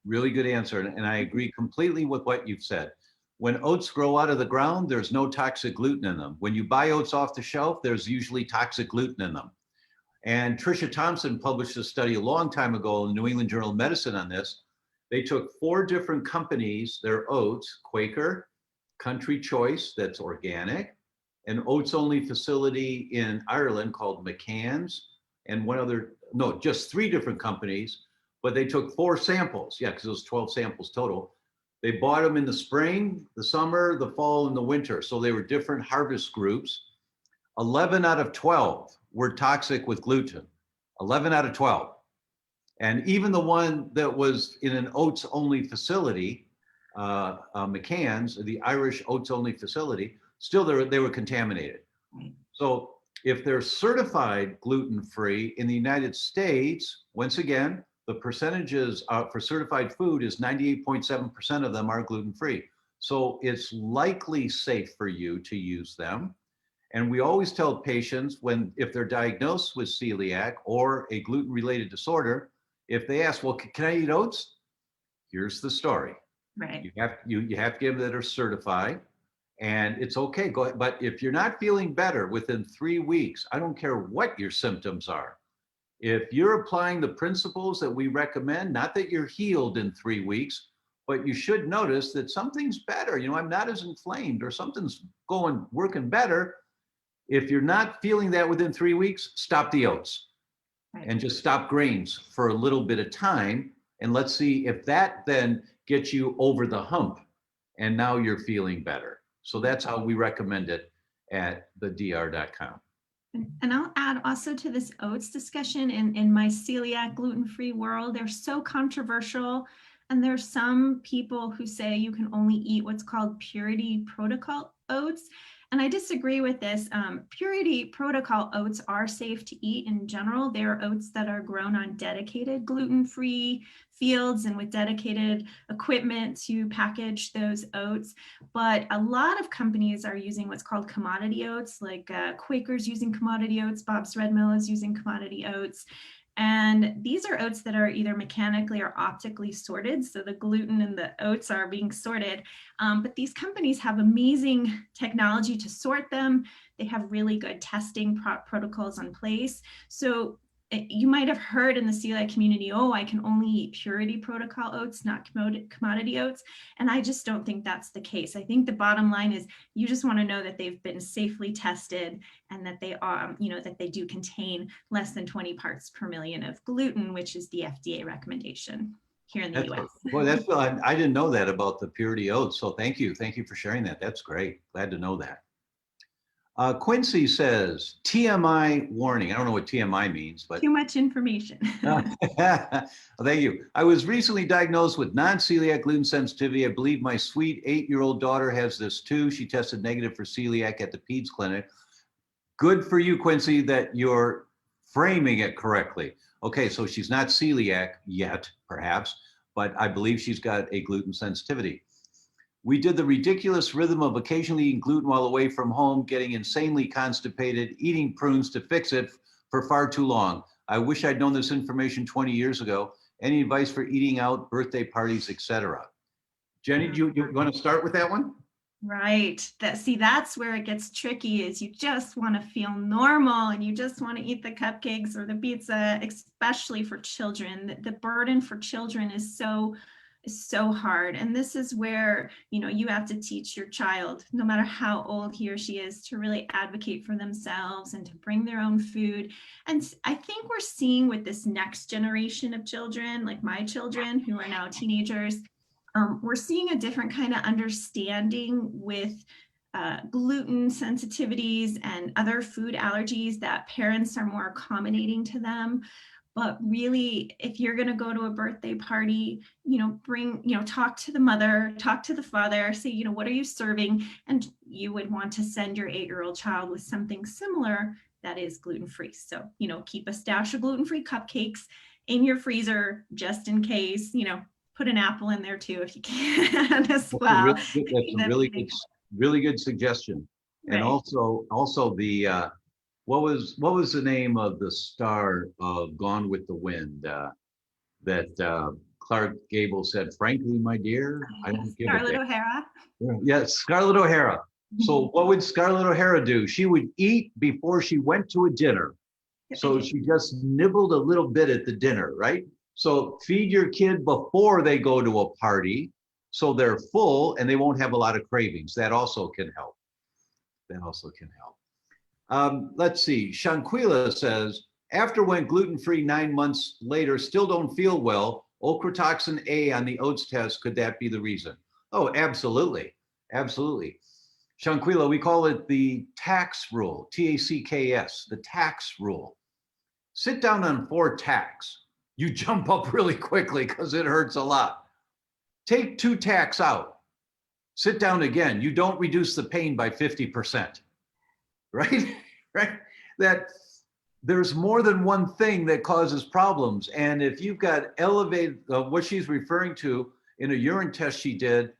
Really good answer. And I agree completely with what you've said. When oats grow out of the ground, there's no toxic gluten in them. When you buy oats off the shelf, there's usually toxic gluten in them. And Tricia Thompson published a study a long time ago in the New England Journal of Medicine on this. They took 4 different companies, their oats, Quaker, Country Choice, that's organic, an oats-only facility in Ireland called McCann's, and one other, no, just 3 different companies, but they took 4 samples. Yeah, because it was 12 samples total. They bought them in the spring, the summer, the fall, and the winter. So they were different harvest groups. 11 out of 12 were toxic with gluten. 11 out of 12. And even the one that was in an oats-only facility, McCann's, the Irish oats-only facility, still they were contaminated. So if they're certified gluten-free in the United States, once again, the percentages for certified food is 98.7% of them are gluten-free. So it's likely safe for you to use them. And we always tell patients if they're diagnosed with celiac or a gluten-related disorder, if they ask, well, can I eat oats? Here's the story. Right. You have to give them that are certified, and it's okay. Go ahead. But if you're not feeling better within 3 weeks, I don't care what your symptoms are. If you're applying the principles that we recommend, not that you're healed in 3 weeks, but you should notice that something's better. You know, I'm not as inflamed, or something's working better. If you're not feeling that within 3 weeks, stop the oats. Right. And just stop grains for a little bit of time. And let's see if that then gets you over the hump and now you're feeling better. So that's how we recommend it at theDr.com. And I'll add also to this oats discussion in my celiac gluten-free world, they're so controversial. And there's some people who say you can only eat what's called purity protocol oats. And I disagree with this. Purity protocol oats are safe to eat in general. They're oats that are grown on dedicated gluten-free fields and with dedicated equipment to package those oats. But a lot of companies are using what's called commodity oats, like Quaker's using commodity oats, Bob's Red Mill is using commodity oats. And these are oats that are either mechanically or optically sorted. So the gluten in the oats are being sorted. But these companies have amazing technology to sort them. They have really good testing protocols in place. So you might have heard in the celiac community, oh, I can only eat purity protocol oats, not commodity oats. And I just don't think that's the case. I think the bottom line is you just want to know that they've been safely tested and that they are, that they do contain less than 20 parts per million of gluten, which is the FDA recommendation here in the US. Well, I didn't know that about the purity oats. So thank you. Thank you for sharing that. That's great. Glad to know that. Quincy says, TMI warning. I don't know what TMI means, but. Too much information. Thank you. I was recently diagnosed with non-celiac gluten sensitivity. I believe my sweet 8-year-old daughter has this too. She tested negative for celiac at the PEDS clinic. Good for you, Quincy, that you're framing it correctly. Okay, so she's not celiac yet, perhaps, but I believe she's got a gluten sensitivity. We did the ridiculous rhythm of occasionally eating gluten while away from home, getting insanely constipated, eating prunes to fix it for far too long. I wish I'd known this information 20 years ago. Any advice for eating out, birthday parties, etc.? Jenny, do you want to start with that one? Right. That's where it gets tricky is you just want to feel normal and you just want to eat the cupcakes or the pizza, especially for children. The burden for children is so hard. And this is where, you have to teach your child, no matter how old he or she is, to really advocate for themselves and to bring their own food. And I think we're seeing with this next generation of children, like my children who are now teenagers, we're seeing a different kind of understanding with gluten sensitivities and other food allergies that parents are more accommodating to them. But really, if you're going to go to a birthday party, talk to the mother, talk to the father, say, what are you serving? And you would want to send your 8-year-old child with something similar that is gluten-free. So, keep a stash of gluten-free cupcakes in your freezer just in case, put an apple in there too if you can as well. That's a really good suggestion. Right. And also the what was the name of the star of Gone with the Wind that Clark Gable said, frankly, my dear, I don't give a damn. Scarlett O'Hara. Yes, Scarlett O'Hara. So what would Scarlett O'Hara do? She would eat before she went to a dinner. So she just nibbled a little bit at the dinner, right? So feed your kid before they go to a party so they're full and they won't have a lot of cravings. That also can help. Let's see. Shanquila says, after went gluten-free 9 months later, still don't feel well. Ochratoxin A on the oats test, could that be the reason? Oh, absolutely. Absolutely. Shanquila, we call it the tax rule, TACKS, the tax rule. Sit down on 4 tacks. You jump up really quickly because it hurts a lot. Take 2 tacks out. Sit down again. You don't reduce the pain by 50%, right? Right? That there's more than one thing that causes problems. And if you've got elevated, what she's referring to in a urine test she did,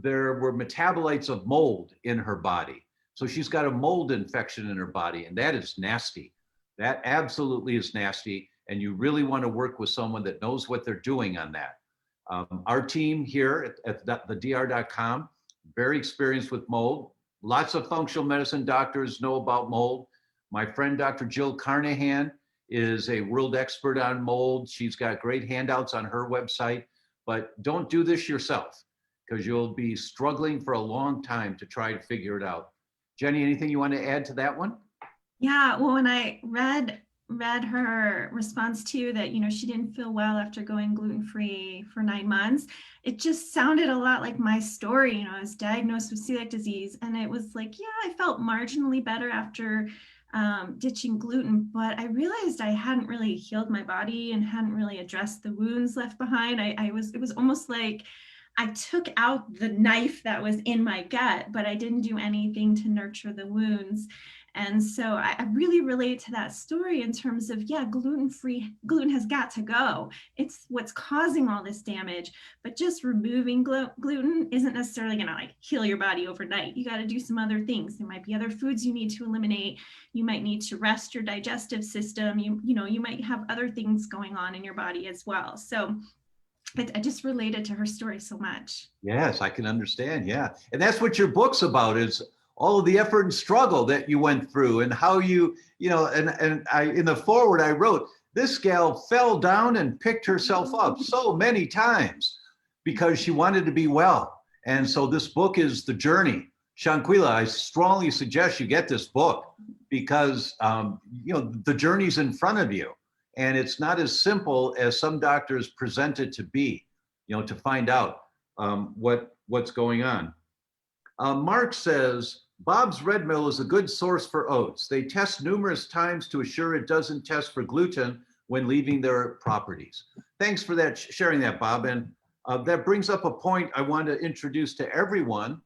there were metabolites of mold in her body. So she's got a mold infection in her body, and that is nasty. That absolutely is nasty. And you really want to work with someone that knows what they're doing on that. Our team here at theDr.com, very experienced with mold. Lots of functional medicine doctors know about mold. My friend, Dr. Jill Carnahan, is a world expert on mold. She's got great handouts on her website, but don't do this yourself because you'll be struggling for a long time to try to figure it out. Jenny, anything you want to add to that one? Yeah, well, when I read her response to that, she didn't feel well after going gluten-free for 9 months, it just sounded a lot like my story. I was diagnosed with celiac disease, and it was like, yeah, I felt marginally better after ditching gluten, but I realized I hadn't really healed my body and hadn't really addressed the wounds left behind. It was almost like I took out the knife that was in my gut, but I didn't do anything to nurture the wounds. And so I really relate to that story in terms of, yeah, gluten-free, gluten has got to go. It's what's causing all this damage, but just removing gluten isn't necessarily going to like heal your body overnight. You got to do some other things. There might be other foods you need to eliminate. You might need to rest your digestive system. You might have other things going on in your body as well. So I just related to her story so much. Yes, I can understand. Yeah. And that's what your book's about, is all of the effort and struggle that you went through, and how and I, in the foreword, I wrote, this gal fell down and picked herself up so many times because she wanted to be well. And so this book is the journey. Shanquila, I strongly suggest you get this book, because the journey's in front of you, and it's not as simple as some doctors present it to be, to find out what's going on. Mark says, Bob's Red Mill is a good source for oats. They test numerous times to assure it doesn't test for gluten when leaving their properties. Thanks for that, sharing that, Bob. And that brings up a point I want to introduce to everyone.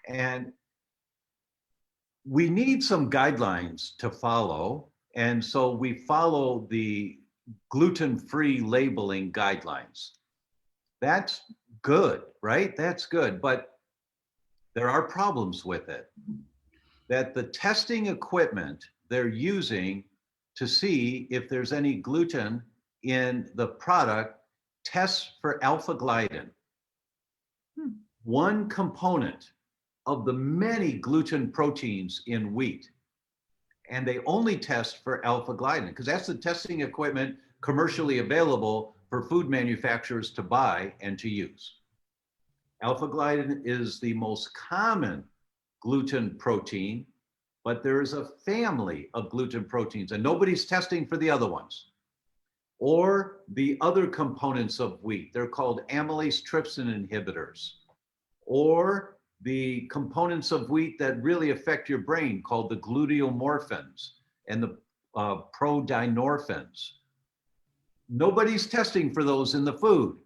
And we need some guidelines to follow. And so we follow the gluten-free labeling guidelines. That's good, right? That's good. But there are problems with it. That the testing equipment they're using to see if there's any gluten in the product tests for alpha gliadin. One component of the many gluten proteins in wheat. And they only test for alpha gliadin, because that's the testing equipment commercially available for food manufacturers to buy and to use. Alpha gliadin is the most common gluten protein, but there is a family of gluten proteins, and nobody's testing for the other ones. Or the other components of wheat, they're called amylase trypsin inhibitors. Or the components of wheat that really affect your brain, called the gluteomorphins and the prodynorphins. Nobody's testing for those in the food.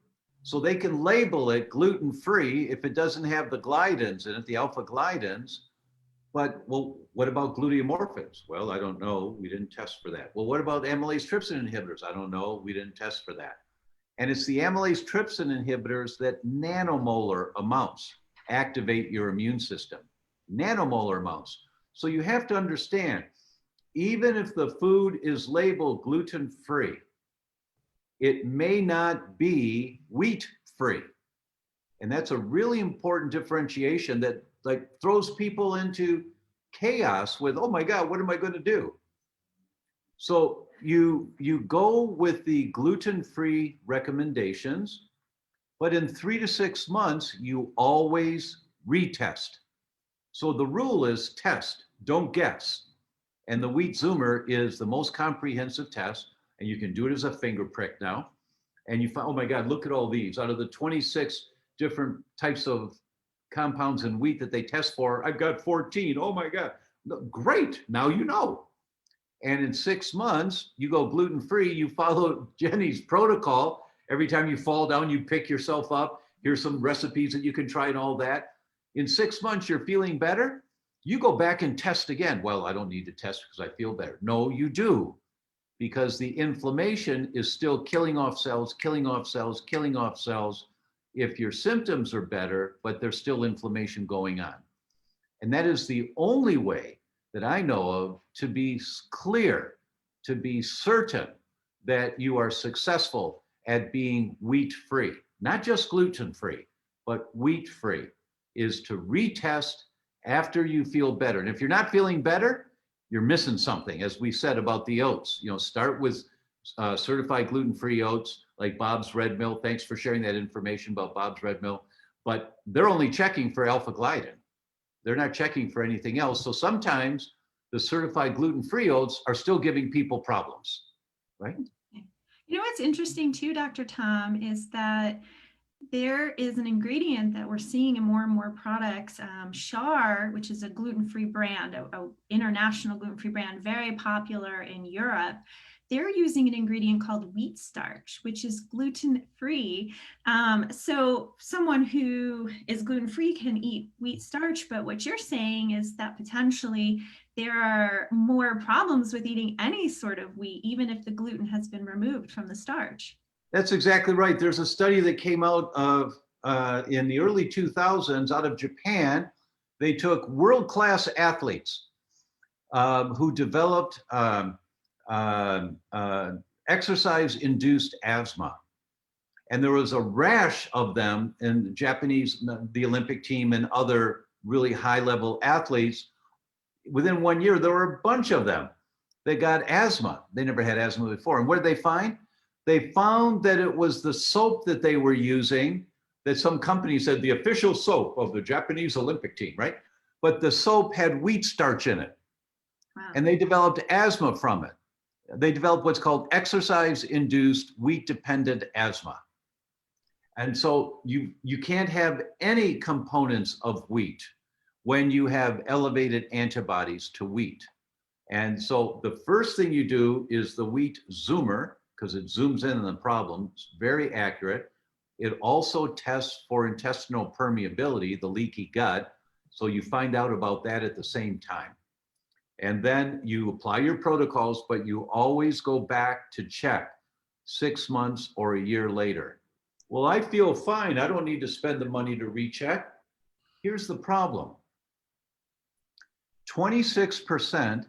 So they can label it gluten-free if it doesn't have the gliadins in it, the alpha gliadins. But, well, what about gluteomorphins? Well, I don't know. We didn't test for that. Well, what about amylase trypsin inhibitors? I don't know. We didn't test for that. And it's the amylase trypsin inhibitors that nanomolar amounts activate your immune system. Nanomolar amounts. So you have to understand, even if the food is labeled gluten-free, it may not be wheat-free. And that's a really important differentiation that like throws people into chaos with, oh my God, what am I going to do? So you go with the gluten-free recommendations, but in 3 to 6 months, you always retest. So the rule is test, don't guess. And the Wheat Zoomer is the most comprehensive test, and you can do it as a finger prick now. And you find, oh my God, look at all these. Out of the 26 different types of compounds in wheat that they test for, I've got 14. Oh my God, great, now you know. And in 6 months, you go gluten-free, you follow Jenny's protocol. Every time you fall down, you pick yourself up. Here's some recipes that you can try and all that. In 6 months, you're feeling better. You go back and test again. Well, I don't need to test because I feel better. No, you do, because the inflammation is still killing off cells, killing off cells, killing off cells. If your symptoms are better, but there's still inflammation going on. And that is the only way that I know of to be clear, to be certain that you are successful at being wheat-free, not just gluten-free, but wheat-free, is to retest after you feel better. And if you're not feeling better, you're missing something, as we said about the oats. Start with certified gluten-free oats like Bob's Red Mill. Thanks for sharing that information about Bob's Red Mill. But they're only checking for alpha gliadin. They're not checking for anything else. So sometimes the certified gluten-free oats are still giving people problems, right? You know what's interesting too, Dr. Tom, is that there is an ingredient that we're seeing in more and more products, Char, which is a gluten-free brand, a international gluten-free brand, very popular in Europe. they're using an ingredient called wheat starch, which is gluten-free. So someone who is gluten-free can eat wheat starch, but what you're saying is that potentially there are more problems with eating any sort of wheat, even if the gluten has been removed from the starch. That's exactly right. There's a study that came out of in the early 2000s out of Japan. They took world-class athletes who developed exercise-induced asthma. And there was a rash of them in the Japanese, the Olympic team and other really high-level athletes. Within 1 year, there were a bunch of them that got asthma. They never had asthma before. And what did they find? They found that it was the soap that they were using, that some company said the official soap of the Japanese Olympic team, right? But the soap had wheat starch in it. Wow. And they developed asthma from it. They developed what's called exercise-induced wheat-dependent asthma. And so you can't have any components of wheat when you have elevated antibodies to wheat. And so the first thing you do is the wheat zoomer, because it zooms in on the problem. It's very accurate. It also tests for intestinal permeability, the leaky gut. So you find out about that at the same time. And then you apply your protocols, but you always go back to check 6 months or a year later. Well, I feel fine. I don't need to spend the money to recheck. Here's the problem. 26%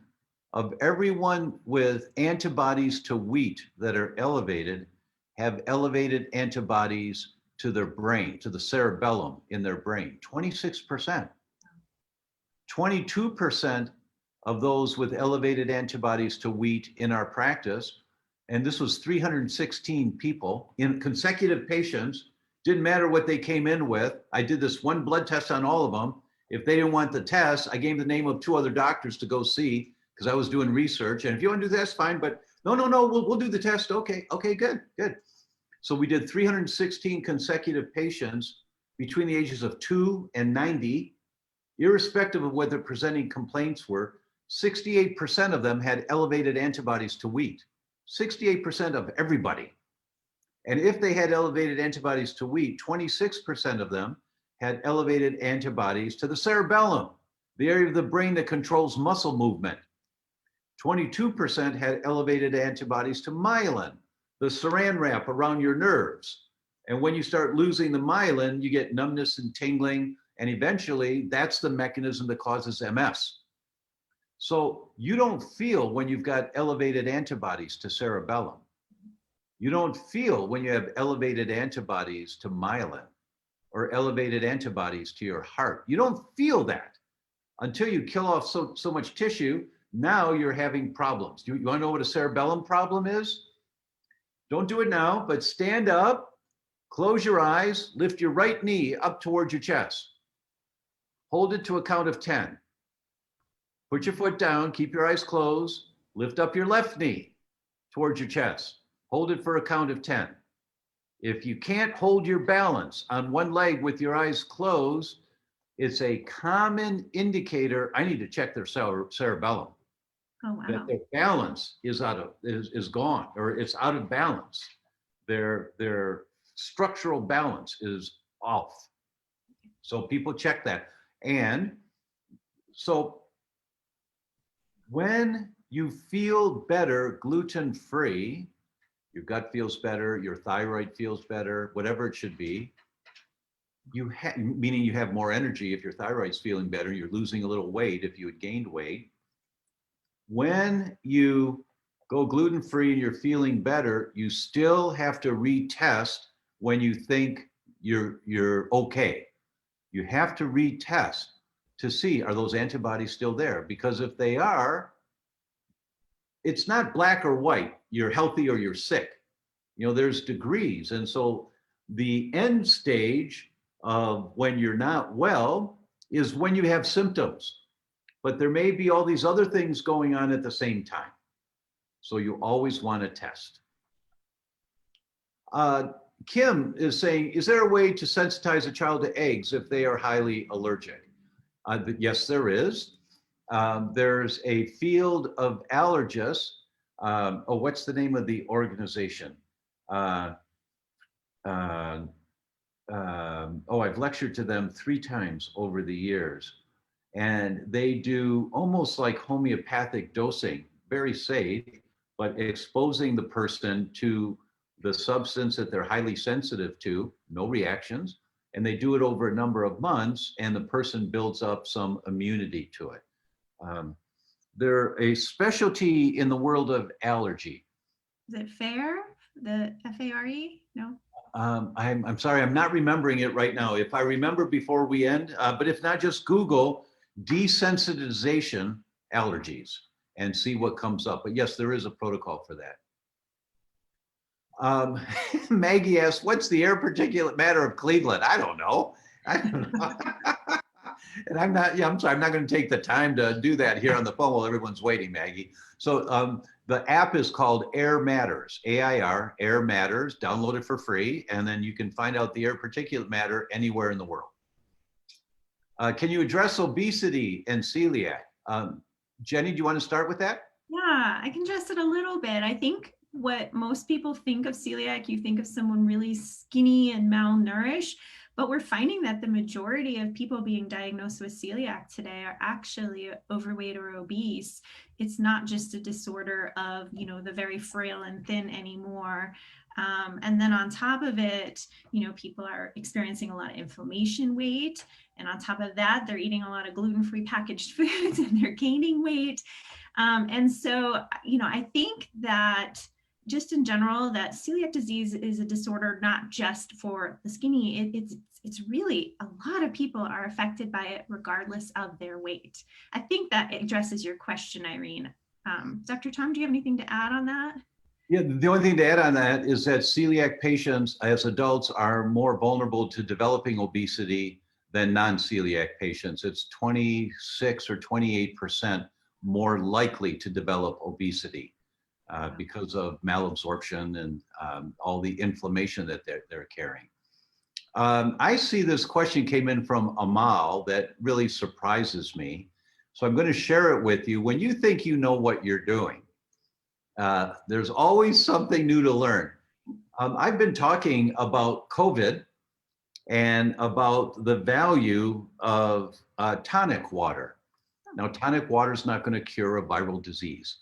of everyone with antibodies to wheat that are elevated have elevated antibodies to their brain, to the cerebellum in their brain. 26%. 22% of those with elevated antibodies to wheat in our practice, and this was 316 people in consecutive patients, didn't matter what they came in with. I did this one blood test on all of them. If they didn't want the test, I gave the name of 2 other doctors to go see because I was doing research. And if you want to do this, fine, but no, we'll do the test. Okay, good. So we did 316 consecutive patients between the ages of 2 and 90, irrespective of what their presenting complaints were. 68% of them had elevated antibodies to wheat. 68% of everybody. And if they had elevated antibodies to wheat, 26% of them had elevated antibodies to the cerebellum, the area of the brain that controls muscle movement. 22% had elevated antibodies to myelin, the saran wrap around your nerves. And when you start losing the myelin, you get numbness and tingling, and eventually that's the mechanism that causes MS. So you don't feel when you've got elevated antibodies to cerebellum. You don't feel when you have elevated antibodies to myelin or elevated antibodies to your heart. You don't feel that until you kill off so much tissue. Now you're having problems. You want to know what a cerebellum problem is? Don't do it now, but stand up, close your eyes, lift your right knee up towards your chest. Hold it to a count of 10. Put your foot down, keep your eyes closed, lift up your left knee towards your chest. Hold it for a count of 10. If you can't hold your balance on one leg with your eyes closed, it's a common indicator. I need to check their cerebellum. Oh, wow. That their balance is gone, or it's out of balance. Their structural balance is off. So people check that. And so when you feel better gluten-free, your gut feels better, your thyroid feels better, whatever it should be, meaning you have more energy if your thyroid's feeling better, you're losing a little weight if you had gained weight. When you go gluten-free and you're feeling better, you still have to retest when you think you're okay. You have to retest to see, are those antibodies still there? Because if they are, it's not black or white, you're healthy or you're sick. You know, there's degrees. And so the end stage of when you're not well is when you have symptoms. But there may be all these other things going on at the same time. So you always want to test. Kim is saying, is there a way to sensitize a child to eggs if they are highly allergic? Yes, there is. There's a field of allergists Oh, what's the name of the organization? Uh, uh, oh, I've lectured to them 3 times over the years, and they do almost like homeopathic dosing, very safe, but exposing the person to the substance that they're highly sensitive to, no reactions, and they do it over a number of months, and the person builds up some immunity to it. Um, they're a specialty in the world of allergy. Is it FARE? The FARE? No? I'm sorry, I'm not remembering it right now. If I remember before we end, but if not, just Google desensitization allergies and see what comes up. But yes, there is a protocol for that. Maggie asks, what's the air particulate matter of Cleveland? I don't know. I don't know. And I'm not, yeah, I'm sorry, I'm not going to take the time to do that here on the phone while everyone's waiting, Maggie. So the app is called Air Matters, AIR, Air Matters. Download it for free, and then you can find out the air particulate matter anywhere in the world. Can you address obesity and celiac? Jenny, do you want to start with that? Yeah, I can address it a little bit. I think what most people think of celiac, you think of someone really skinny and malnourished, but we're finding that the majority of people being diagnosed with celiac today are actually overweight or obese. It's not just a disorder of, you know, the very frail and thin anymore. And then on top of it, you know, people are experiencing a lot of inflammation weight. And on top of that, they're eating a lot of gluten-free packaged foods and they're gaining weight. And so, you know, I think that just in general, that celiac disease is a disorder not just for the skinny. It's really a lot of people are affected by it regardless of their weight. I think that addresses your question, Irene. Dr. Tom, do you have anything to add on that? Yeah, the only thing to add on that is that celiac patients as adults are more vulnerable to developing obesity than non-celiac patients. It's 26 or 28% more likely to develop obesity because of malabsorption and all the inflammation that they're carrying. I see this question came in from Amal that really surprises me. So I'm going to share it with you. When you think you know what you're doing, there's always something new to learn. I've been talking about COVID and about the value of tonic water. Now, tonic water is not going to cure a viral disease,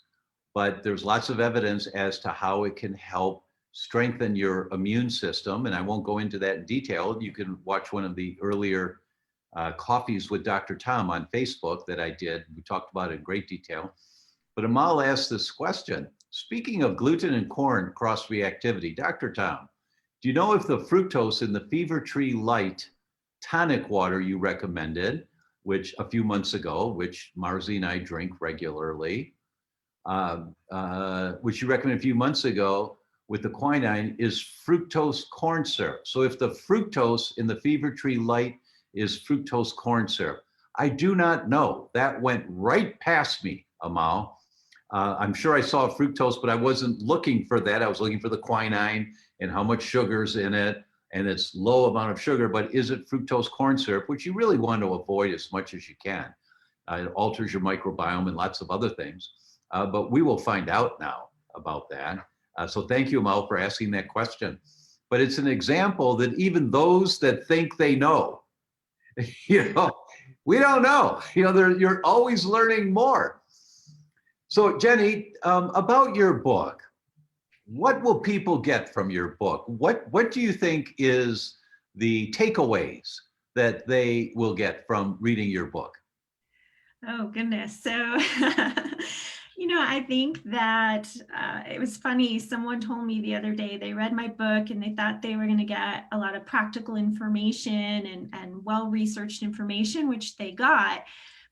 but there's lots of evidence as to how it can help strengthen your immune system. And I won't go into that in detail. You can watch one of the earlier coffees with Dr. Tom on Facebook that I did. We talked about it in great detail. But Amal asked this question. Speaking of gluten and corn cross-reactivity, Dr. Tom, do you know if the fructose in the Fever Tree Light tonic water you recommended, which a few months ago, which Marzi and I drink regularly, which you recommended a few months ago with the quinine, is fructose corn syrup? So if the fructose in the Fever Tree Light is fructose corn syrup, I do not know. That went right past me, Amal. I'm sure I saw fructose, but I wasn't looking for that. I was looking for the quinine and how much sugar's in it, and it's low amount of sugar, but is it fructose corn syrup, which you really want to avoid as much as you can. It alters your microbiome and lots of other things, but we will find out now about that. So thank you, Amal, for asking that question. But it's an example that even those that think they know, you know, we don't know. You know, you're always learning more. So Jenny, about your book, what will people get from your book? What do you think is the takeaways that they will get from reading your book? Oh, goodness. So, you know, I think that it was funny. Someone told me the other day they read my book and they thought they were going to get a lot of practical information and well-researched information, which they got.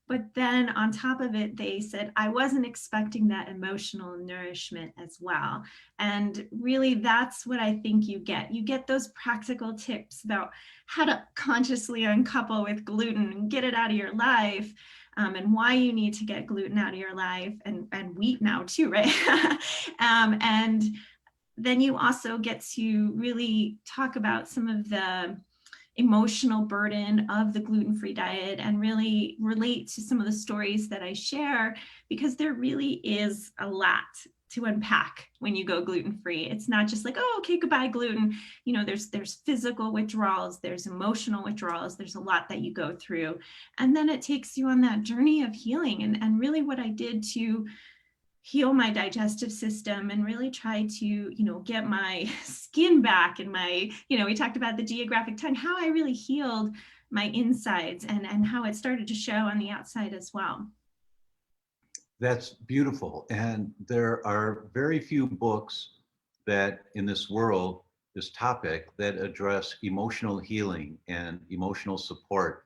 But then on top of it, they said, I wasn't expecting that emotional nourishment as well. And really, that's what I think you get. You get those practical tips about how to consciously uncouple with gluten and get it out of your life. And why you need to get gluten out of your life and wheat now too, right? And then you also get to really talk about some of the emotional burden of the gluten-free diet and really relate to some of the stories that I share, because there really is a lot unpack when you go gluten-free. It's not just like, oh, okay, goodbye gluten. You know, there's physical withdrawals, there's emotional withdrawals, there's a lot that you go through. And then it takes you on that journey of healing. And really what I did to heal my digestive system and really try to, you know, get my skin back and my, you know, we talked about the geographic tongue, how I really healed my insides and how it started to show on the outside as well. That's beautiful. And there are very few books that in this world, this topic, that address emotional healing and emotional support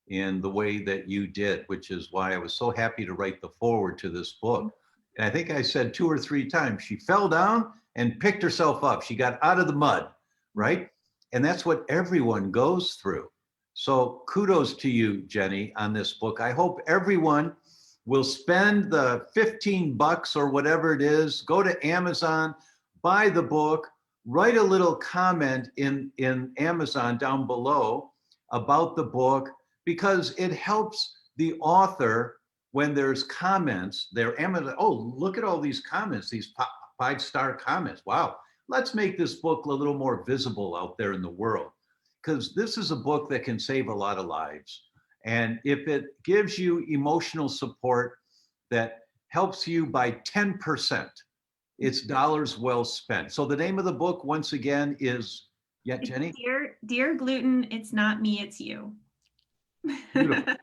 in the way that you did, which is why I was so happy to write the foreword to this book. And I think I said 2 or 3 times, she fell down and picked herself up. She got out of the mud, right? And that's what everyone goes through. So kudos to you, Jenny, on this book. I hope everyone will spend the $15 or whatever it is, go to Amazon, buy the book, write a little comment in Amazon down below about the book, because it helps the author when there's comments there. Amazon, oh, look at all these comments, these 5-star comments. Wow, let's make this book a little more visible out there in the world, because this is a book that can save a lot of lives. And if it gives you emotional support that helps you by 10%, it's dollars well spent. So the name of the book, once again, is, yeah, Jenny? Dear Gluten, it's not me, it's you. Beautiful.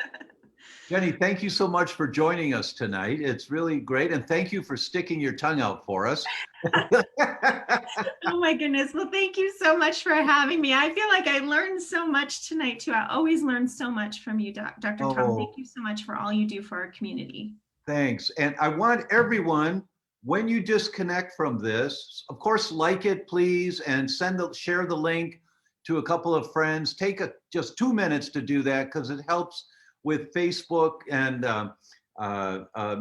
Jenny, thank you so much for joining us tonight. It's really great. And thank you for sticking your tongue out for us. Oh my goodness. Well, thank you so much for having me. I feel like I learned so much tonight too. I always learn so much from you, Dr. Tom. Thank you so much for all you do for our community. Thanks. And I want everyone, when you disconnect from this, of course, like it, please, and share the link to a couple of friends. Take just 2 minutes to do that, because it helps with Facebook and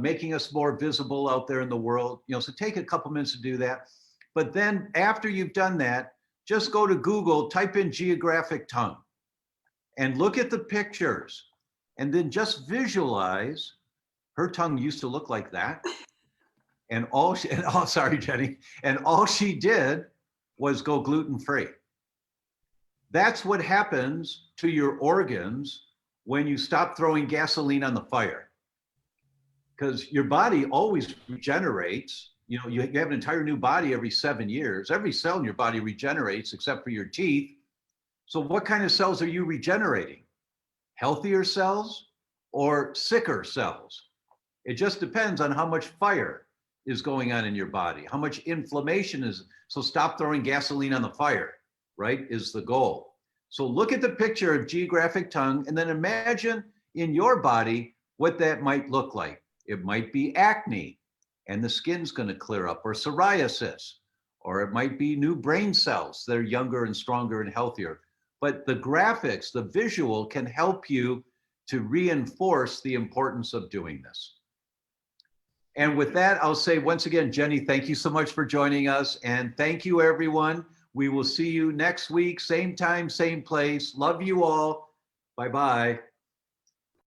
making us more visible out there in the world. You know, so take a couple minutes to do that. But then after you've done that, just go to Google, type in Geographic Tongue, and look at the pictures, and then just visualize her tongue used to look like that. And sorry, Jenny. And all she did was go gluten-free. That's what happens to your organs when you stop throwing gasoline on the fire. Because your body always regenerates. You know, you have an entire new body every 7 years. Every cell in your body regenerates except for your teeth. So what kind of cells are you regenerating? Healthier cells or sicker cells? It just depends on how much fire is going on in your body, how much inflammation is. So stop throwing gasoline on the fire, right, is the goal. So look at the picture of Geographic Tongue and then imagine in your body what that might look like. It might be acne and the skin's going to clear up, or psoriasis, or it might be new brain cells that are younger and stronger and healthier. But the graphics, the visual can help you to reinforce the importance of doing this. And with that, I'll say once again, Jenny, thank you so much for joining us. And thank you, everyone. We will see you next week, same time, same place. Love you all. Bye-bye.